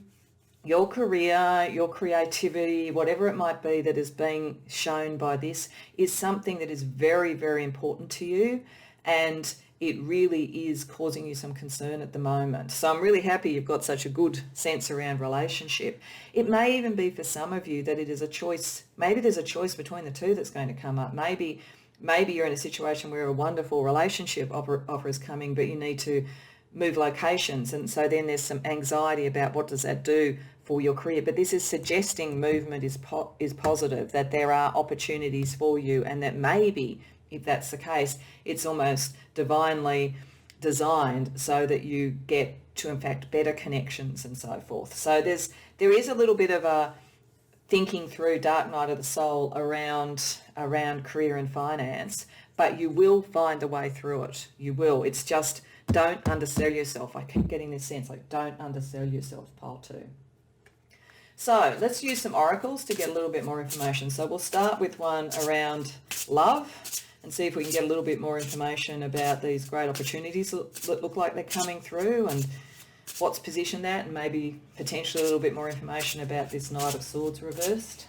your career, your creativity, whatever it might be that is being shown by this is something that is very, very important to you. And it really is causing you some concern at the moment. So I'm really happy you've got such a good sense around relationship. It may even be for some of you that it is a choice. Maybe there's a choice between the two that's going to come up. Maybe you're in a situation where a wonderful relationship offer is coming, but you need to move locations. And so then there's some anxiety about what does that do for your career. But this is suggesting movement is positive, that there are opportunities for you, and that maybe, if that's the case, it's almost divinely designed so that you get to, in fact, better connections and so forth. So there is a little bit of a thinking through dark night of the soul around career and finance, but you will find a way through it. You will. It's just, don't undersell yourself. I keep getting this sense, like, don't undersell yourself, pile 2. So let's use some oracles to get a little bit more information. So we'll start with one around love and see if we can get a little bit more information about these great opportunities that look like they're coming through, and what's positioned that, and maybe potentially a little bit more information about this Knight of Swords reversed.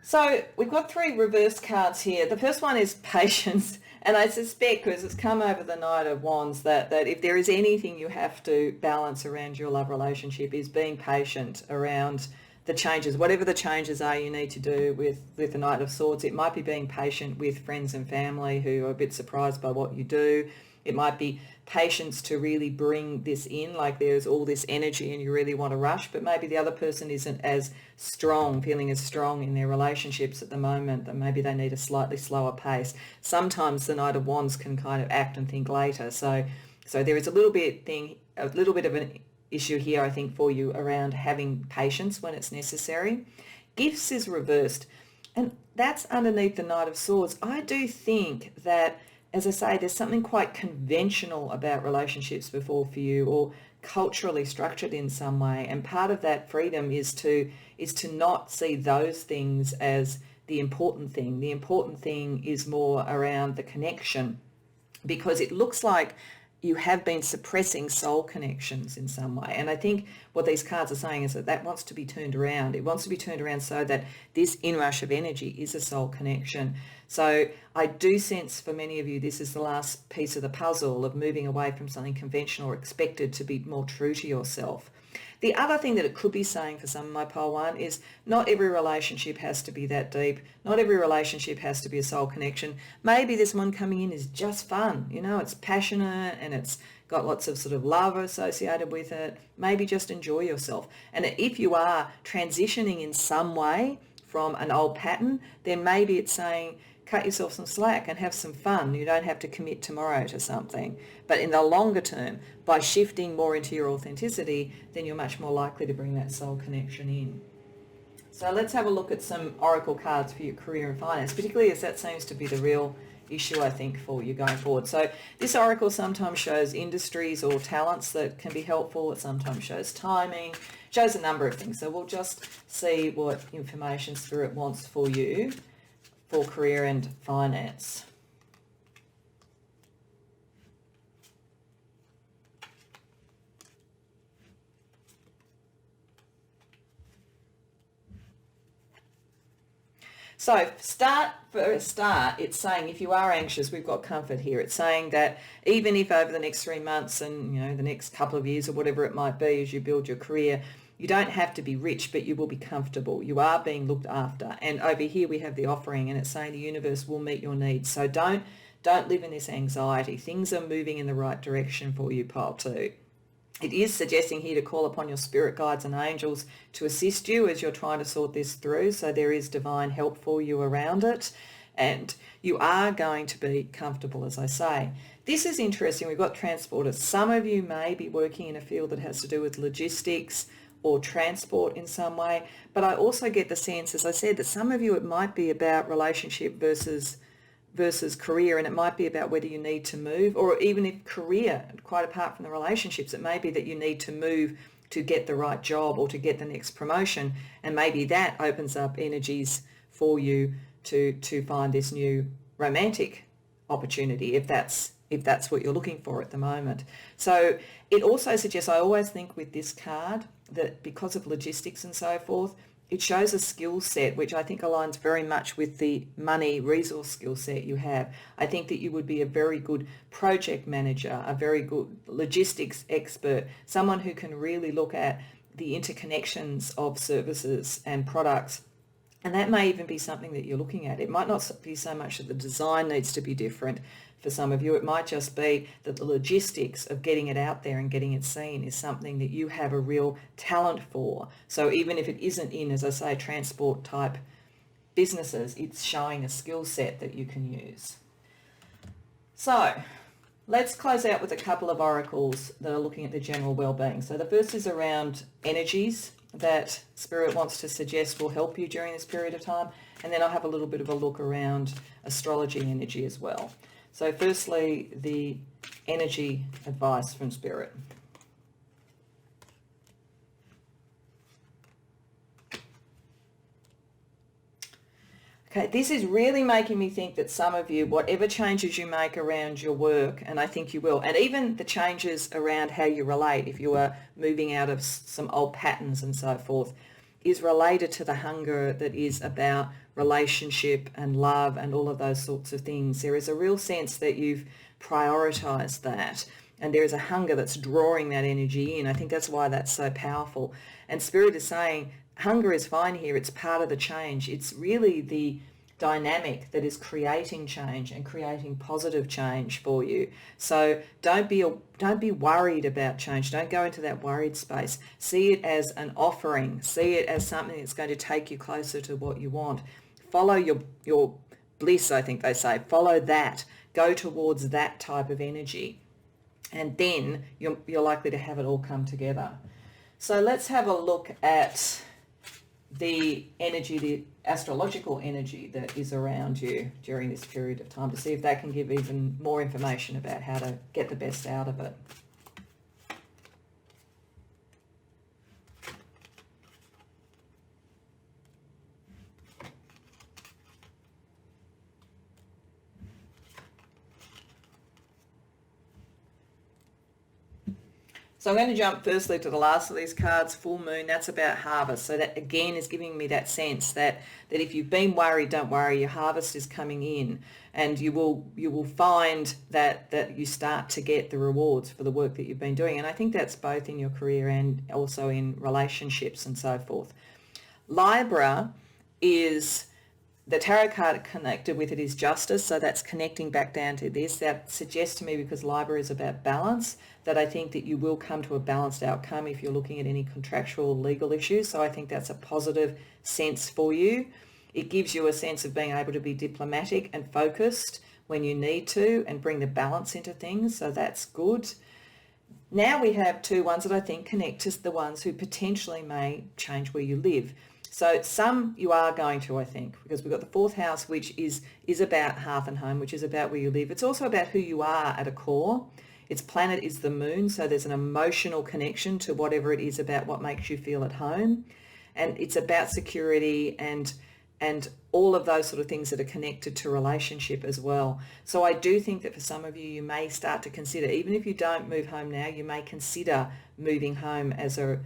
So we've got 3 reversed cards here. The first one is patience, and I suspect, because it's come over the Knight of Wands, that if there is anything you have to balance around your love relationship is being patient around the changes, whatever the changes are you need to do with the Knight of Swords. It might be being patient with friends and family who are a bit surprised by what you do. It might be patience to really bring this in, like there's all this energy and you really want to rush, but maybe the other person isn't as strong, feeling as strong in their relationships at the moment, that maybe they need a slightly slower pace. Sometimes the Knight of Wands can kind of act and think later. So there is a little bit of an issue here, I think, for you around having patience when it's necessary. Gifts is reversed, and that's underneath the Knight of Swords. I do think that, as I say, there's something quite conventional about relationships before for you, or culturally structured in some way. And part of that freedom is to not see those things as the important thing. The important thing is more around the connection, because it looks like you have been suppressing soul connections in some way. And I think what these cards are saying is that wants to be turned around. It wants to be turned around so that this inrush of energy is a soul connection. So I do sense for many of you, this is the last piece of the puzzle of moving away from something conventional or expected to be more true to yourself. The other thing that it could be saying for some of my pile 1 is not every relationship has to be that deep. Not every relationship has to be a soul connection. Maybe this one coming in is just fun. You know, it's passionate and it's got lots of sort of love associated with it. Maybe just enjoy yourself. And if you are transitioning in some way from an old pattern, then maybe it's saying, cut yourself some slack and have some fun. You don't have to commit tomorrow to something. But in the longer term, by shifting more into your authenticity, then you're much more likely to bring that soul connection in. So let's have a look at some oracle cards for your career and finance, particularly as that seems to be the real issue, I think, for you going forward. So this oracle sometimes shows industries or talents that can be helpful. It sometimes shows timing, shows a number of things. So we'll just see what information Spirit wants for you for career and finance. So for a start, it's saying if you are anxious, we've got comfort here. It's saying that even if over the next 3 months and the next couple of years or whatever it might be as you build your career, you don't have to be rich, but you will be comfortable. You are being looked after. And over here we have the offering, and it's saying the universe will meet your needs. So don't live in this anxiety. Things are moving in the right direction for you, pile 2. It is suggesting here to call upon your spirit guides and angels to assist you as you're trying to sort this through. So there is divine help for you around it. And you are going to be comfortable, as I say. This is interesting. We've got transporters. Some of you may be working in a field that has to do with logistics or transport in some way. But I also get the sense, as I said, that some of you, it might be about relationship versus career, and it might be about whether you need to move, or even if career, quite apart from the relationships, it may be that you need to move to get the right job or to get the next promotion, and maybe that opens up energies for you to find this new romantic opportunity, if that's if that's what you're looking for at the moment. So it also suggests, I always think with this card, that because of logistics and so forth, it shows a skill set which I think aligns very much with the money resource skill set you have. I think that you would be a very good project manager, a very good logistics expert, someone who can really look at the interconnections of services and products. And that may even be something that you're looking at. It might not be so much that the design needs to be different for some of you. It might just be that the logistics of getting it out there and getting it seen is something that you have a real talent for. So even if it isn't in, as I say, transport type businesses, it's showing a skill set that you can use. So let's close out with a couple of oracles that are looking at the general well-being. So the first is around energies that Spirit wants to suggest will help you during this period of time. And then I'll have a little bit of a look around astrology energy as well. So firstly, the energy advice from Spirit. Okay, this is really making me think that some of you, whatever changes you make around your work, and I think you will, and even the changes around how you relate, if you are moving out of some old patterns and so forth, is related to the hunger that is about relationship and love and all of those sorts of things. There is a real sense that you've prioritized that, and there is a hunger that's drawing that energy in. I think that's why that's so powerful. And Spirit is saying, hunger is fine here. It's part of the change. It's really the dynamic that is creating change and creating positive change for you. So don't be worried about change. Don't go into that worried space. See it as an offering. See it as something that's going to take you closer to what you want. Follow your bliss, I think they say. Follow that. Go towards that type of energy. And then you're likely to have it all come together. So let's have a look at the energy, the astrological energy that is around you during this period of time, to see if that can give even more information about how to get the best out of it. So I'm going to jump firstly to the last of these cards, full moon. That's about harvest. So that again is giving me that sense that if you've been worried, don't worry, your harvest is coming in, and you will find that you start to get the rewards for the work that you've been doing. And I think that's both in your career and also in relationships and so forth. Libra is, the tarot card connected with it is justice, so that's connecting back down to this. That suggests to me, because Libra is about balance, that I think that you will come to a balanced outcome if you're looking at any contractual or legal issues. So I think that's a positive sense for you. It gives you a sense of being able to be diplomatic and focused when you need to and bring the balance into things, so that's good. Now we have two ones that I think connect to the ones who potentially may change where you live. So some you are going to, I think, because we've got the fourth house, which is about hearth and home, which is about where you live. It's also about who you are at a core. Its planet is the moon, so there's an emotional connection to whatever it is about what makes you feel at home. And it's about security and all of those sort of things that are connected to relationship as well. So I do think that for some of you, you may start to consider, even if you don't move home now, you may consider moving home as a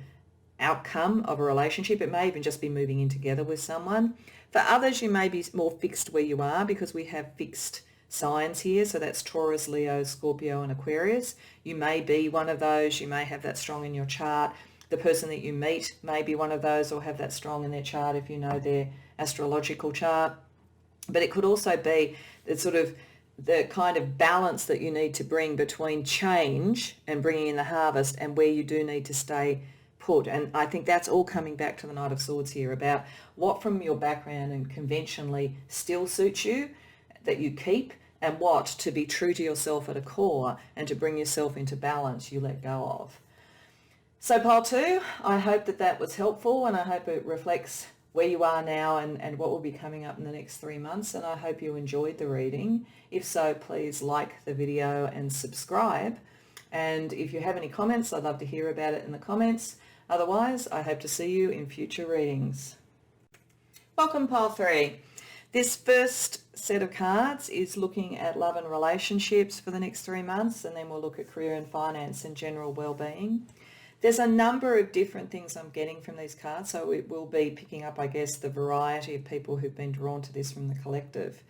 outcome of a relationship. It may even just be moving in together with someone. For others, you may be more fixed where you are, because we have fixed signs here. So that's Taurus, Leo, Scorpio and Aquarius. You may be one of those. You may have that strong in your chart. The person that you meet may be one of those or have that strong in their chart if you know their astrological chart. But it could also be that sort of the kind of balance that you need to bring between change and bringing in the harvest and where you do need to stay put. And I think that's all coming back to the Knight of Swords here, about what from your background and conventionally still suits you, that you keep, and what, to be true to yourself at a core and to bring yourself into balance, you let go of. So pile 2, I hope that was helpful, and I hope it reflects where you are now and what will be coming up in the next 3 months, and I hope you enjoyed the reading. If so, please like the video and subscribe. And if you have any comments, I'd love to hear about it in the comments. Otherwise, I hope to see you in future readings. Welcome, pile 3. This first set of cards is looking at love and relationships for the next 3 months, and then we'll look at career and finance and general well-being. There's a number of different things I'm getting from these cards, so it will be picking up, I guess, the variety of people who've been drawn to this from the collective.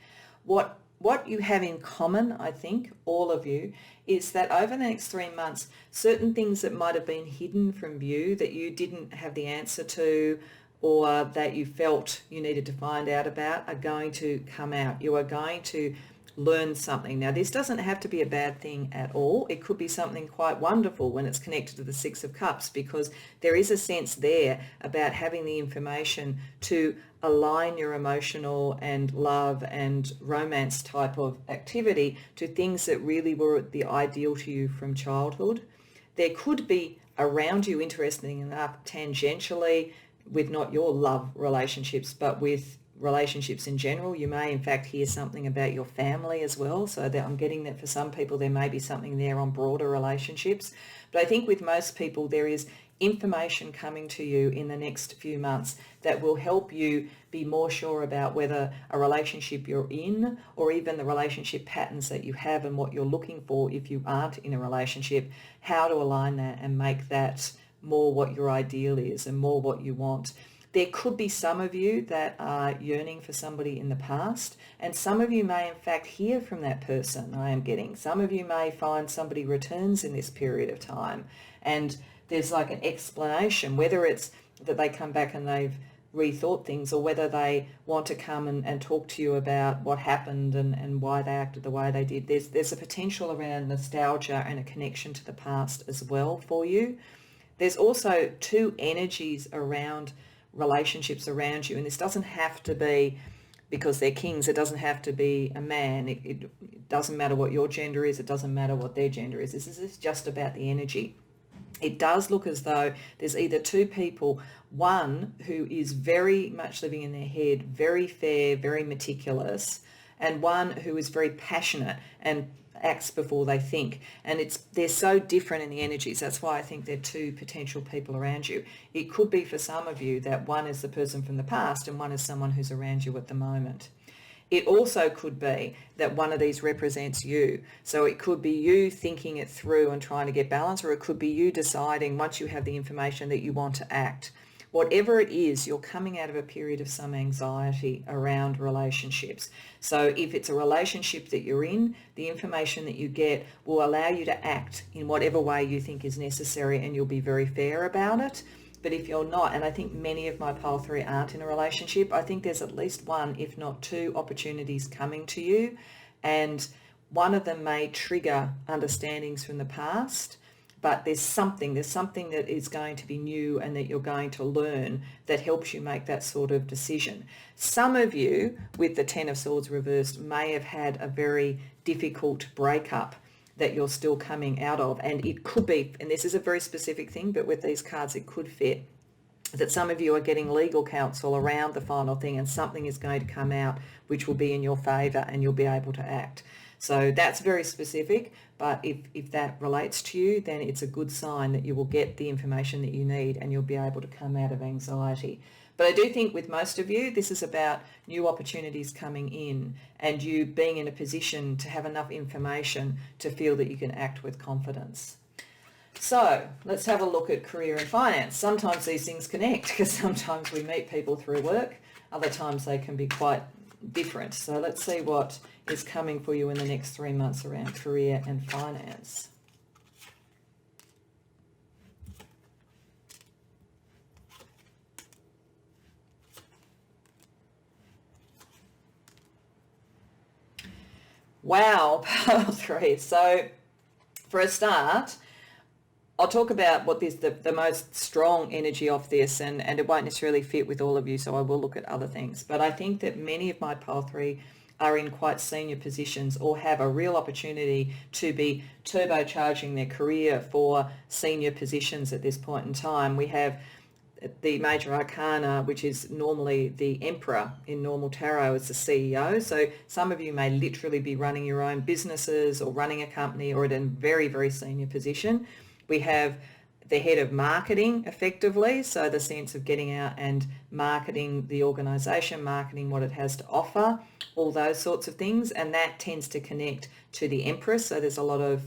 What you have in common, I think, all of you, is that over the next 3 months, certain things that might have been hidden from you that you didn't have the answer to, or that you felt you needed to find out about, are going to come out. You are going to learn something. Now, this doesn't have to be a bad thing at all. It could be something quite wonderful when it's connected to the Six of Cups, because there is a sense there about having the information to align your emotional and love and romance type of activity to things that really were the ideal to you from childhood. There could be around you, interesting enough, tangentially, with not your love relationships, but with relationships in general. You may in fact hear something about your family as well, so that I'm getting that for some people there may be something there on broader relationships. But I think with most people there is information coming to you in the next few months that will help you be more sure about whether a relationship you're in, or even the relationship patterns that you have and what you're looking for if you aren't in a relationship, how to align that and make that more what your ideal is and more what you want. There could be some of you that are yearning for somebody in the past, and some of you may in fact hear from that person. I am getting some of you may find somebody returns in this period of time, and there's like an explanation, whether it's that they come back and they've rethought things, or whether they want to come and talk to you about what happened and why they acted the way they did. There's a potential around nostalgia and a connection to the past as well for you. There's also two energies around relationships around you, and this doesn't have to be because they're kings. It doesn't have to be a man. It doesn't matter what your gender is. It doesn't matter what their gender is. This is just about the energy. It does look as though there's either two people, one who is very much living in their head, very fair, very meticulous, and one who is very passionate and acts before they think. And they're so different in the energies. That's why I think they're two potential people around you. It could be for some of you that one is the person from the past and one is someone who's around you at the moment. It also could be that one of these represents you. So it could be you thinking it through and trying to get balance, or it could be you deciding once you have the information that you want to act. Whatever it is, you're coming out of a period of some anxiety around relationships. So if it's a relationship that you're in, the information that you get will allow you to act in whatever way you think is necessary, and you'll be very fair about it. But if you're not, and I think many of my pile 3 aren't in a relationship, I think there's at least one, if not two, opportunities coming to you. And one of them may trigger understandings from the past, but there's something that is going to be new and that you're going to learn that helps you make that sort of decision. Some of you, with the 10 of Swords reversed, may have had a very difficult breakup that you're still coming out of. And it could be, and this is a very specific thing, but with these cards it could fit, that some of you are getting legal counsel around the final thing, and something is going to come out which will be in your favour and you'll be able to act. So that's very specific, but if that relates to you, then it's a good sign that you will get the information that you need and you'll be able to come out of anxiety. But I do think with most of you, this is about new opportunities coming in and you being in a position to have enough information to feel that you can act with confidence. So let's have a look at career and finance. Sometimes these things connect because sometimes we meet people through work. Other times they can be quite different. So let's see what is coming for you in the next 3 months around career and finance. Wow, pile 3. So for a start, I'll talk about what is the most strong energy of this, and it won't necessarily fit with all of you, so I will look at other things. But I think that many of my pile 3 are in quite senior positions or have a real opportunity to be turbocharging their career for senior positions at this point in time. We have the major arcana, which is normally the emperor in normal tarot, as the CEO. So some of you may literally be running your own businesses or running a company or at a very, very senior position. We have the head of marketing effectively, so the sense of getting out and marketing the organisation, marketing what it has to offer, all those sorts of things, and that tends to connect to the Empress, so there's a lot of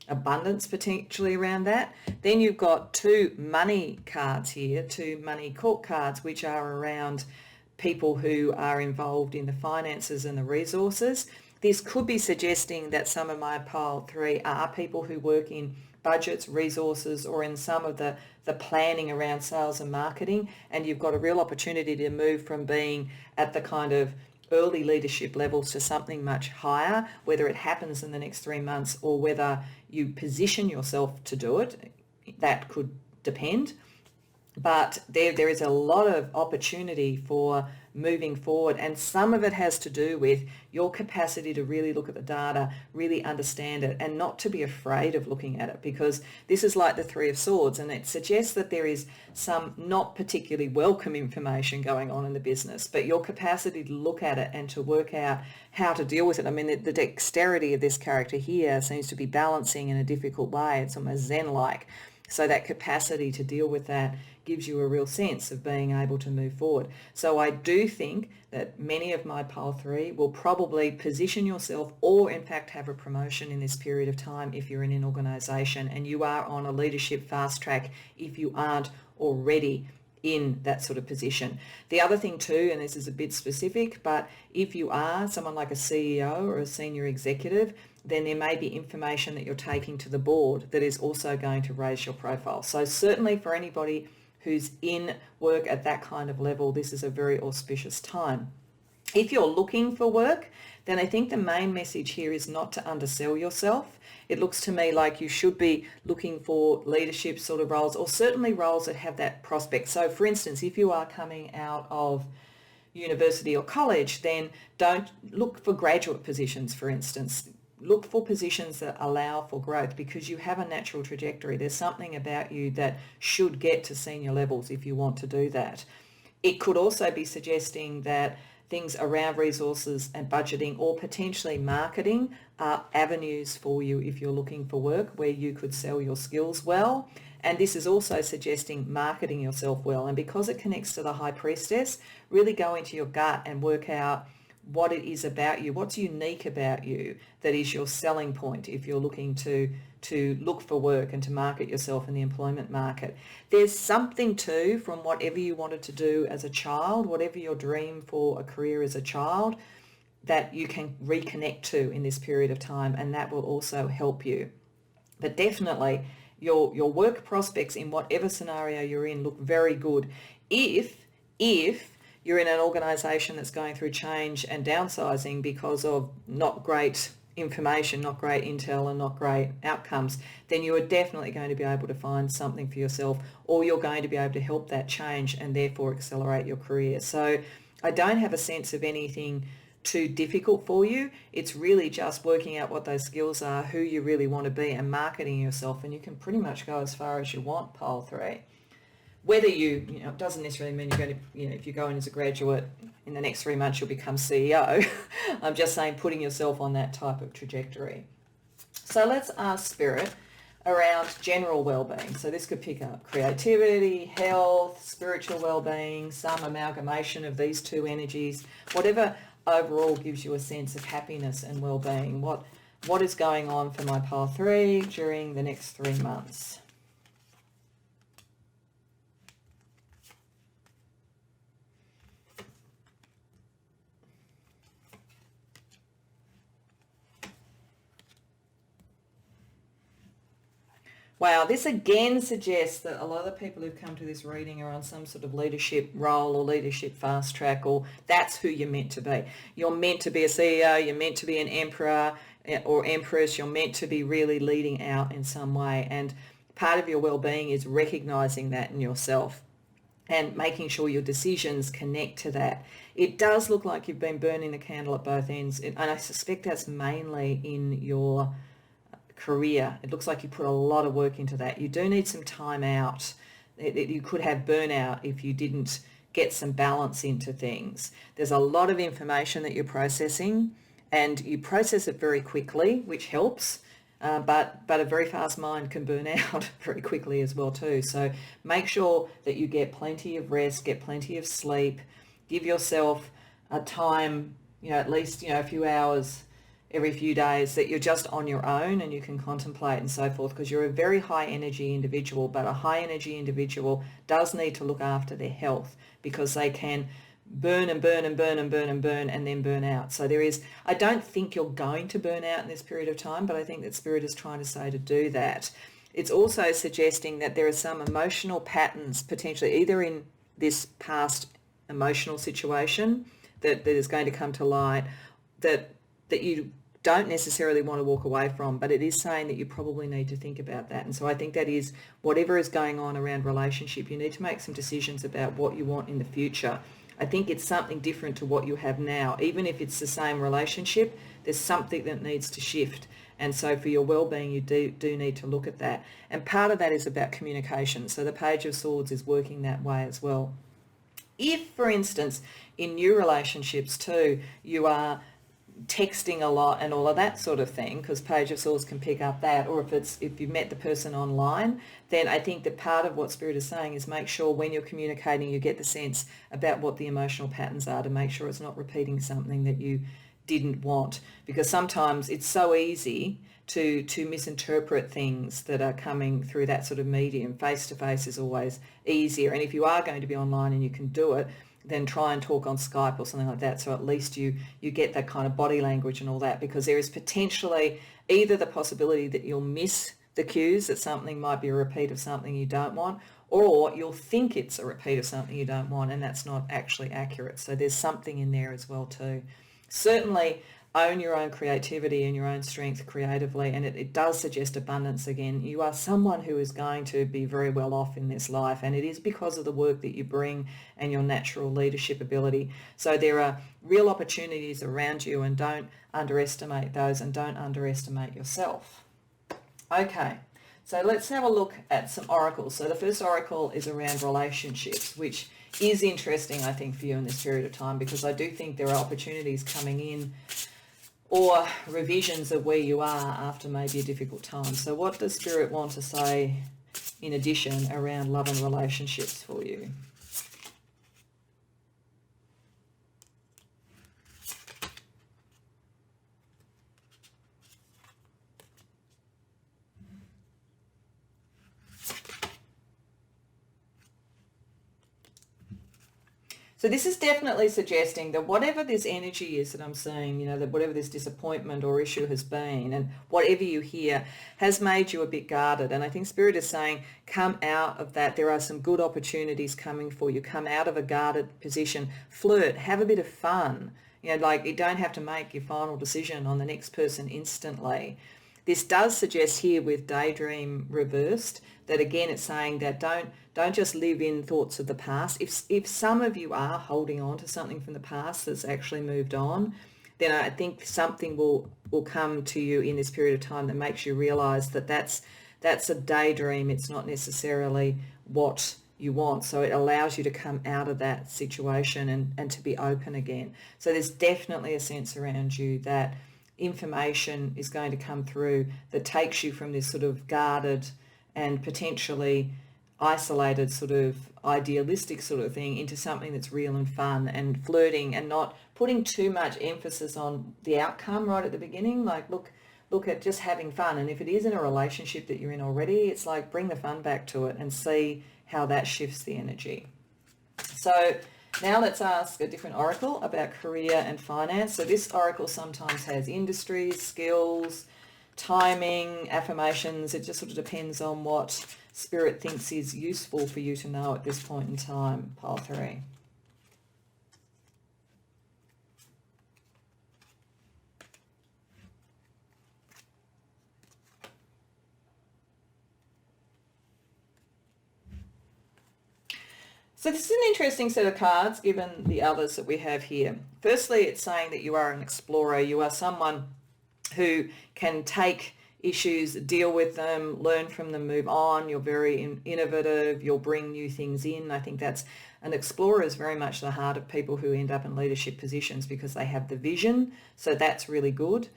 abundance potentially around that. Then you've got two money cards here, two money court cards, which are around people who are involved in the finances and the resources. This could be suggesting that some of my pile 3 are people who work in budgets, resources, or in some of the planning around sales and marketing, and you've got a real opportunity to move from being at the kind of early leadership levels to something much higher, whether it happens in the next 3 months or whether you position yourself to do it. That could depend. But there is a lot of opportunity for moving forward, and some of it has to do with your capacity to really look at the data, really understand it, and not to be afraid of looking at it, because this is like the 3 of Swords, and it suggests that there is some not particularly welcome information going on in the business, but your capacity to look at it and to work out how to deal with it. I mean, the dexterity of this character here seems to be balancing in a difficult way. It's almost Zen-like. So that capacity to deal with that gives you a real sense of being able to move forward. So I do think that many of my pile 3 will probably position yourself, or in fact have a promotion in this period of time if you're in an organisation and you are on a leadership fast track if you aren't already in that sort of position. The other thing too, and this is a bit specific, but if you are someone like a CEO or a senior executive, then there may be information that you're taking to the board that is also going to raise your profile. So certainly for anybody who's in work at that kind of level, this is a very auspicious time. If you're looking for work, then I think the main message here is not to undersell yourself. It looks to me like you should be looking for leadership sort of roles, or certainly roles that have that prospect. So for instance, if you are coming out of university or college, then don't look for graduate positions, for instance. Look for positions that allow for growth, because you have a natural trajectory. There's something about you that should get to senior levels if you want to do that. It could also be suggesting that things around resources and budgeting, or potentially marketing, are avenues for you if you're looking for work where you could sell your skills well. And this is also suggesting marketing yourself well. And because it connects to the High Priestess, really go into your gut and work out what it is about you, what's unique about you that is your selling point if you're looking to look for work and to market yourself in the employment market. There's something too from whatever you wanted to do as a child, whatever your dream for a career as a child, that you can reconnect to in this period of time, and that will also help you. But definitely your work prospects in whatever scenario you're in look very good if you're in an organisation that's going through change and downsizing because of not great information, not great intel, and not great outcomes, then you are definitely going to be able to find something for yourself, or you're going to be able to help that change and therefore accelerate your career. So I don't have a sense of anything too difficult for you. It's really just working out what those skills are, who you really want to be, and marketing yourself, and you can pretty much go as far as you want, pile 3. Whether it doesn't necessarily mean you're going to, if you go in as a graduate, in the next 3 months you'll become CEO. I'm just saying putting yourself on that type of trajectory. So let's ask Spirit around general well-being. So this could pick up creativity, health, spiritual well-being, some amalgamation of these two energies, whatever overall gives you a sense of happiness and well-being. What is going on for my pile 3 during the next 3 months? Wow, this again suggests that a lot of the people who've come to this reading are on some sort of leadership role or leadership fast track, or that's who you're meant to be. You're meant to be a CEO, you're meant to be an emperor or empress, you're meant to be really leading out in some way. And part of your well-being is recognizing that in yourself and making sure your decisions connect to that. It does look like you've been burning the candle at both ends, and I suspect that's mainly in your career. It looks like you put a lot of work into that. You do need some time out. You could have burnout if you didn't get some balance into things. There's a lot of information that you're processing, and you process it very quickly, which helps. but a very fast mind can burn out very quickly as well too. So make sure that you get plenty of rest, get plenty of sleep, give yourself a time, at least, a few hours every few days that you're just on your own and you can contemplate and so forth, because you're a very high energy individual, but a high energy individual does need to look after their health, because they can burn and burn and burn and burn and burn and then burn out. So I don't think you're going to burn out in this period of time, but I think that Spirit is trying to say to do that. It's also suggesting that there are some emotional patterns potentially either in this past emotional situation that is going to come to light that you don't necessarily want to walk away from, but it is saying that you probably need to think about that. And so I think that is whatever is going on around relationship, you need to make some decisions about what you want in the future. I think it's something different to what you have now. Even if it's the same relationship, there's something that needs to shift. And so for your well-being, you do need to look at that. And part of that is about communication. So the Page of Swords is working that way as well. If, for instance, in new relationships too, you are texting a lot and all of that sort of thing, because Page of Swords can pick up that, or if you've met the person online, then I think that part of what Spirit is saying is make sure when you're communicating you get the sense about what the emotional patterns are, to make sure it's not repeating something that you didn't want, because sometimes it's so easy to misinterpret things that are coming through that sort of medium. Face-to-face is always easier, and if you are going to be online and you can do it, then try and talk on Skype or something like that, so at least you get that kind of body language and all that, because there is potentially either the possibility that you'll miss the cues, that something might be a repeat of something you don't want, or you'll think it's a repeat of something you don't want and that's not actually accurate. So there's something in there as well too. Certainly own your own creativity and your own strength creatively, and it does suggest abundance again. You are someone who is going to be very well off in this life, and it is because of the work that you bring and your natural leadership ability. So there are real opportunities around you, and don't underestimate those, and don't underestimate yourself. Okay, so let's have a look at some oracles. So the first oracle is around relationships, which is interesting, I think, for you in this period of time, because I do think there are opportunities coming in or revisions of where you are after maybe a difficult time. So what does Spirit want to say in addition around love and relationships for you? So this is definitely suggesting that whatever this energy is that I'm seeing, that whatever this disappointment or issue has been, and whatever you hear has made you a bit guarded. And I think Spirit is saying, come out of that. There are some good opportunities coming for you. Come out of a guarded position. Flirt. Have a bit of fun. You don't have to make your final decision on the next person instantly. This does suggest here with daydream reversed that, again, it's saying that don't just live in thoughts of the past. If some of you are holding on to something from the past that's actually moved on, then I think something will come to you in this period of time that makes you realize that that's a daydream. It's not necessarily what you want. So it allows you to come out of that situation and to be open again. So there's definitely a sense around you that information is going to come through that takes you from this sort of guarded and potentially isolated sort of idealistic sort of thing into something that's real and fun and flirting, and not putting too much emphasis on the outcome right at the beginning. Like look at just having fun, and if it is in a relationship that you're in already, it's like bring the fun back to it and see how that shifts the energy. So now let's ask a different oracle about career and finance. So this oracle sometimes has industries, skills, timing, affirmations. It just sort of depends on what Spirit thinks is useful for you to know at this point in time. Pile 3. So this is an interesting set of cards given the others that we have here. Firstly, it's saying that you are an explorer. You are someone who can take issues, deal with them, learn from them, move on. You're very innovative. You'll bring new things in. I think that's an explorer is very much the heart of people who end up in leadership positions, because they have the vision. So that's really good.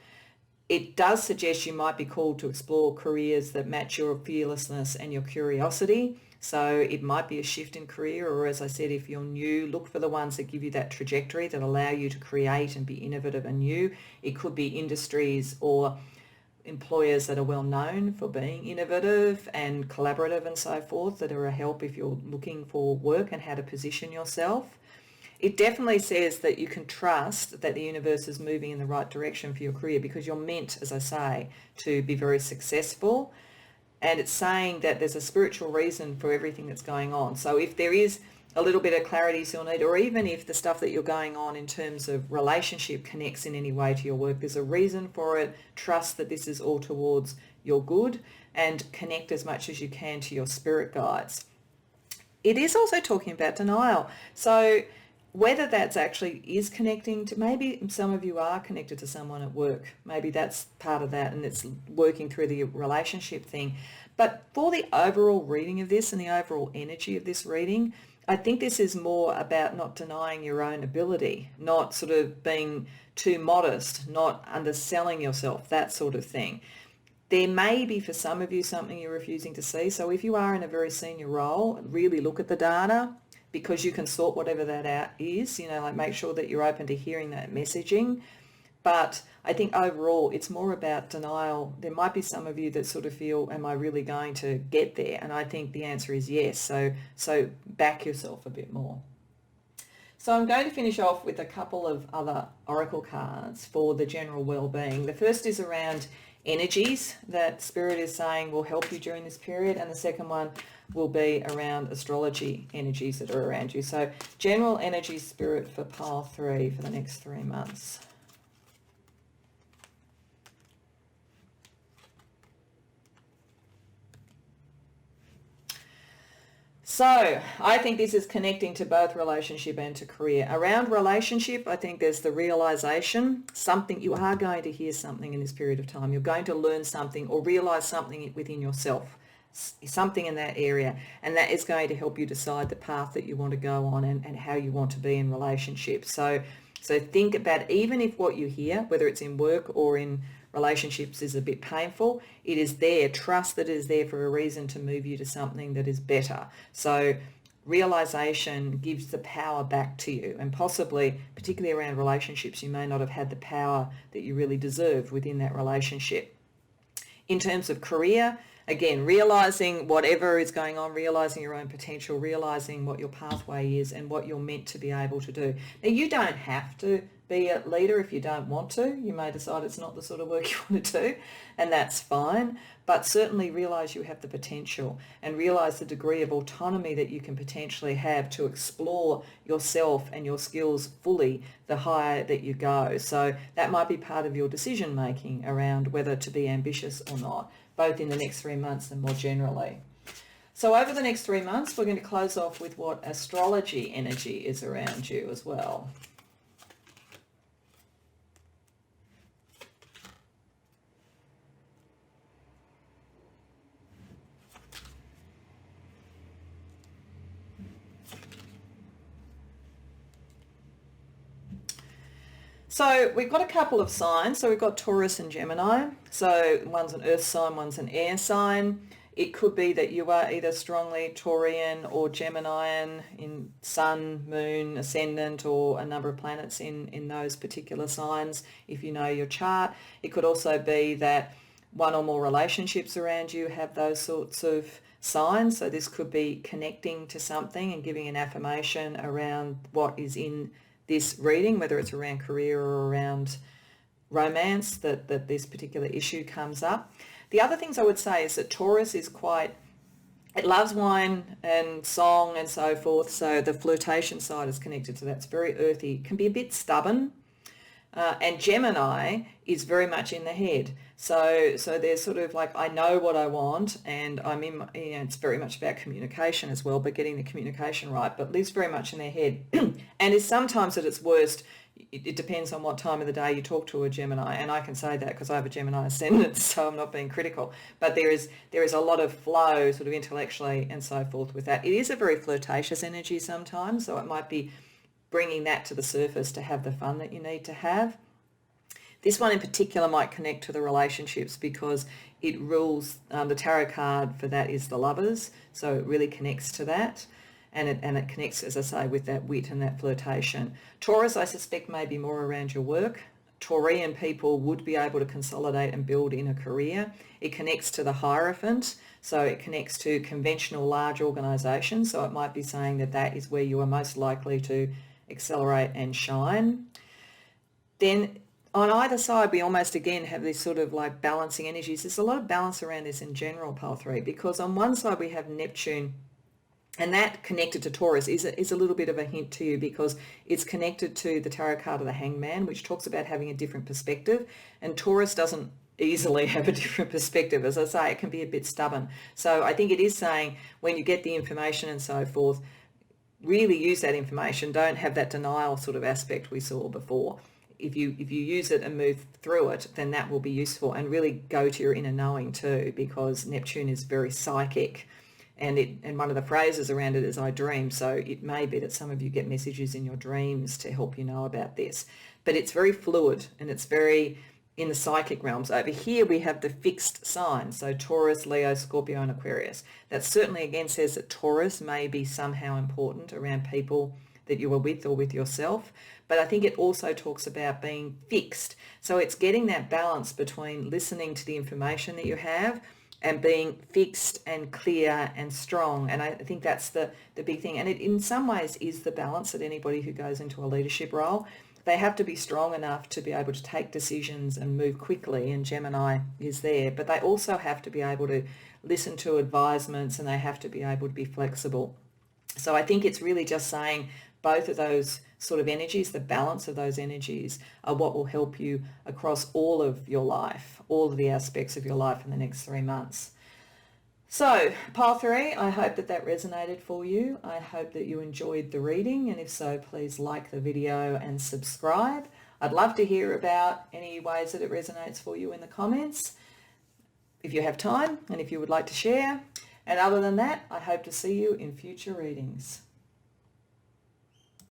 It does suggest you might be called to explore careers that match your fearlessness and your curiosity. So it might be a shift in career, or as I said, if you're new, look for the ones that give you that trajectory that allow you to create and be innovative and new. It could be industries or employers that are well known for being innovative and collaborative and so forth, that are a help if you're looking for work and how to position yourself. It definitely says that you can trust that the universe is moving in the right direction for your career, because you're meant, as I say, to be very successful. And it's saying that there's a spiritual reason for everything that's going on. So if there is a little bit of clarity you'll need, or even if the stuff that you're going on in terms of relationship connects in any way to your work, there's a reason for it. Trust that this is all towards your good, and connect as much as you can to your spirit guides. It is also talking about denial. So whether that's actually is connecting to, maybe some of you are connected to someone at work. Maybe that's part of that, and it's working through the relationship thing. But for the overall reading of this and the overall energy of this reading, I think this is more about not denying your own ability, not sort of being too modest, not underselling yourself, that sort of thing. There may be for some of you something you're refusing to see. So if you are in a very senior role, really look at the data, because you can sort whatever that out is, like make sure that you're open to hearing that messaging. But I think overall it's more about denial. There might be some of you that sort of feel, am I really going to get there? And I think the answer is yes. So back yourself a bit more. So I'm going to finish off with a couple of other oracle cards for the general well-being. The first is around energies that Spirit is saying will help you during this period, and the second one will be around astrology energies that are around you. So general energy, Spirit, for pile 3 for the next 3 months. So I think this is connecting to both relationship and to career. Around relationship, I think there's the realization, something, you are going to hear something in this period of time. You're going to learn something or realize something within yourself, something in that area, and that is going to help you decide the path that you want to go on and how you want to be in relationships. So think about, even if what you hear, whether it's in work or in relationships, is a bit painful, it is there. Trust that it is there for a reason to move you to something that is better. So realization gives the power back to you, and possibly, particularly around relationships, you may not have had the power that you really deserved within that relationship. In terms of career, again, realizing whatever is going on, realizing your own potential, realizing what your pathway is and what you're meant to be able to do. Now, you don't have to be a leader if you don't want to. You may decide it's not the sort of work you want to do, and that's fine. But certainly realize you have the potential, and realize the degree of autonomy that you can potentially have to explore yourself and your skills fully the higher that you go. So that might be part of your decision making around whether to be ambitious or not, both in the next 3 months and more generally. So over the next 3 months, we're going to close off with what astrology energy is around you as well. So we've got a couple of signs. So we've got Taurus and Gemini. So one's an earth sign, one's an air sign. It could be that you are either strongly Taurian or Geminian in sun, moon, ascendant, or a number of planets in those particular signs, if you know your chart. It could also be that one or more relationships around you have those sorts of signs. So this could be connecting to something and giving an affirmation around what is in this reading, whether it's around career or around romance, that this particular issue comes up. The other things I would say is that Taurus is it loves wine and song and so forth, so the flirtation side is connected to that. It's very earthy, can be a bit stubborn. And Gemini is very much in the head. So there's sort of like, I know what I want, and I'm in, it's very much about communication as well, but getting the communication right, but lives very much in their head. And is sometimes at its worst, it depends on what time of the day you talk to a Gemini, and I can say that because I have a Gemini ascendant, so I'm not being critical, but there is a lot of flow sort of intellectually and so forth with that. It is a very flirtatious energy sometimes, so it might be bringing that to the surface to have the fun that you need to have. This one in particular might connect to the relationships because it rules, the tarot card for that is the Lovers, so it really connects to that. And it connects, as I say, with that wit and that flirtation. Taurus, I suspect, may be more around your work. Taurian people would be able to consolidate and build in a career. It connects to the Hierophant, so it connects to conventional large organisations, so it might be saying that that is where you are most likely to accelerate and shine. Then on either side, we almost again have this sort of like balancing energies. There's a lot of balance around this in general, Pile 3, because on one side we have Neptune, and that connected to Taurus is a little bit of a hint to you because it's connected to the tarot card of the Hangman, which talks about having a different perspective. And Taurus doesn't easily have a different perspective. As I say, it can be a bit stubborn. So I think it is saying when you get the information and so forth, really use that information. Don't have that denial sort of aspect we saw before. If you use it and move through it, then that will be useful, and really go to your inner knowing too, because Neptune is very psychic. And one of the phrases around it is I dream. So it may be that some of you get messages in your dreams to help you know about this. But it's very fluid and it's very in the psychic realms. Over here we have the fixed signs. So Taurus, Leo, Scorpio and Aquarius. That certainly again says that Taurus may be somehow important around people that you are with or with yourself. But I think it also talks about being fixed. So it's getting that balance between listening to the information that you have and being fixed and clear and strong. And I think that's the big thing. And it in some ways is the balance that anybody who goes into a leadership role, they have to be strong enough to be able to take decisions and move quickly, and Gemini is there. But they also have to be able to listen to advisements, and they have to be able to be flexible. So I think it's really just saying both of those sort of energies, the balance of those energies, are what will help you across all of your life, all of the aspects of your life in the next 3 months. So, Pile 3, I hope that that resonated for you. I hope that you enjoyed the reading, and if so, please like the video and subscribe. I'd love to hear about any ways that it resonates for you in the comments, if you have time and if you would like to share. And other than that, I hope to see you in future readings.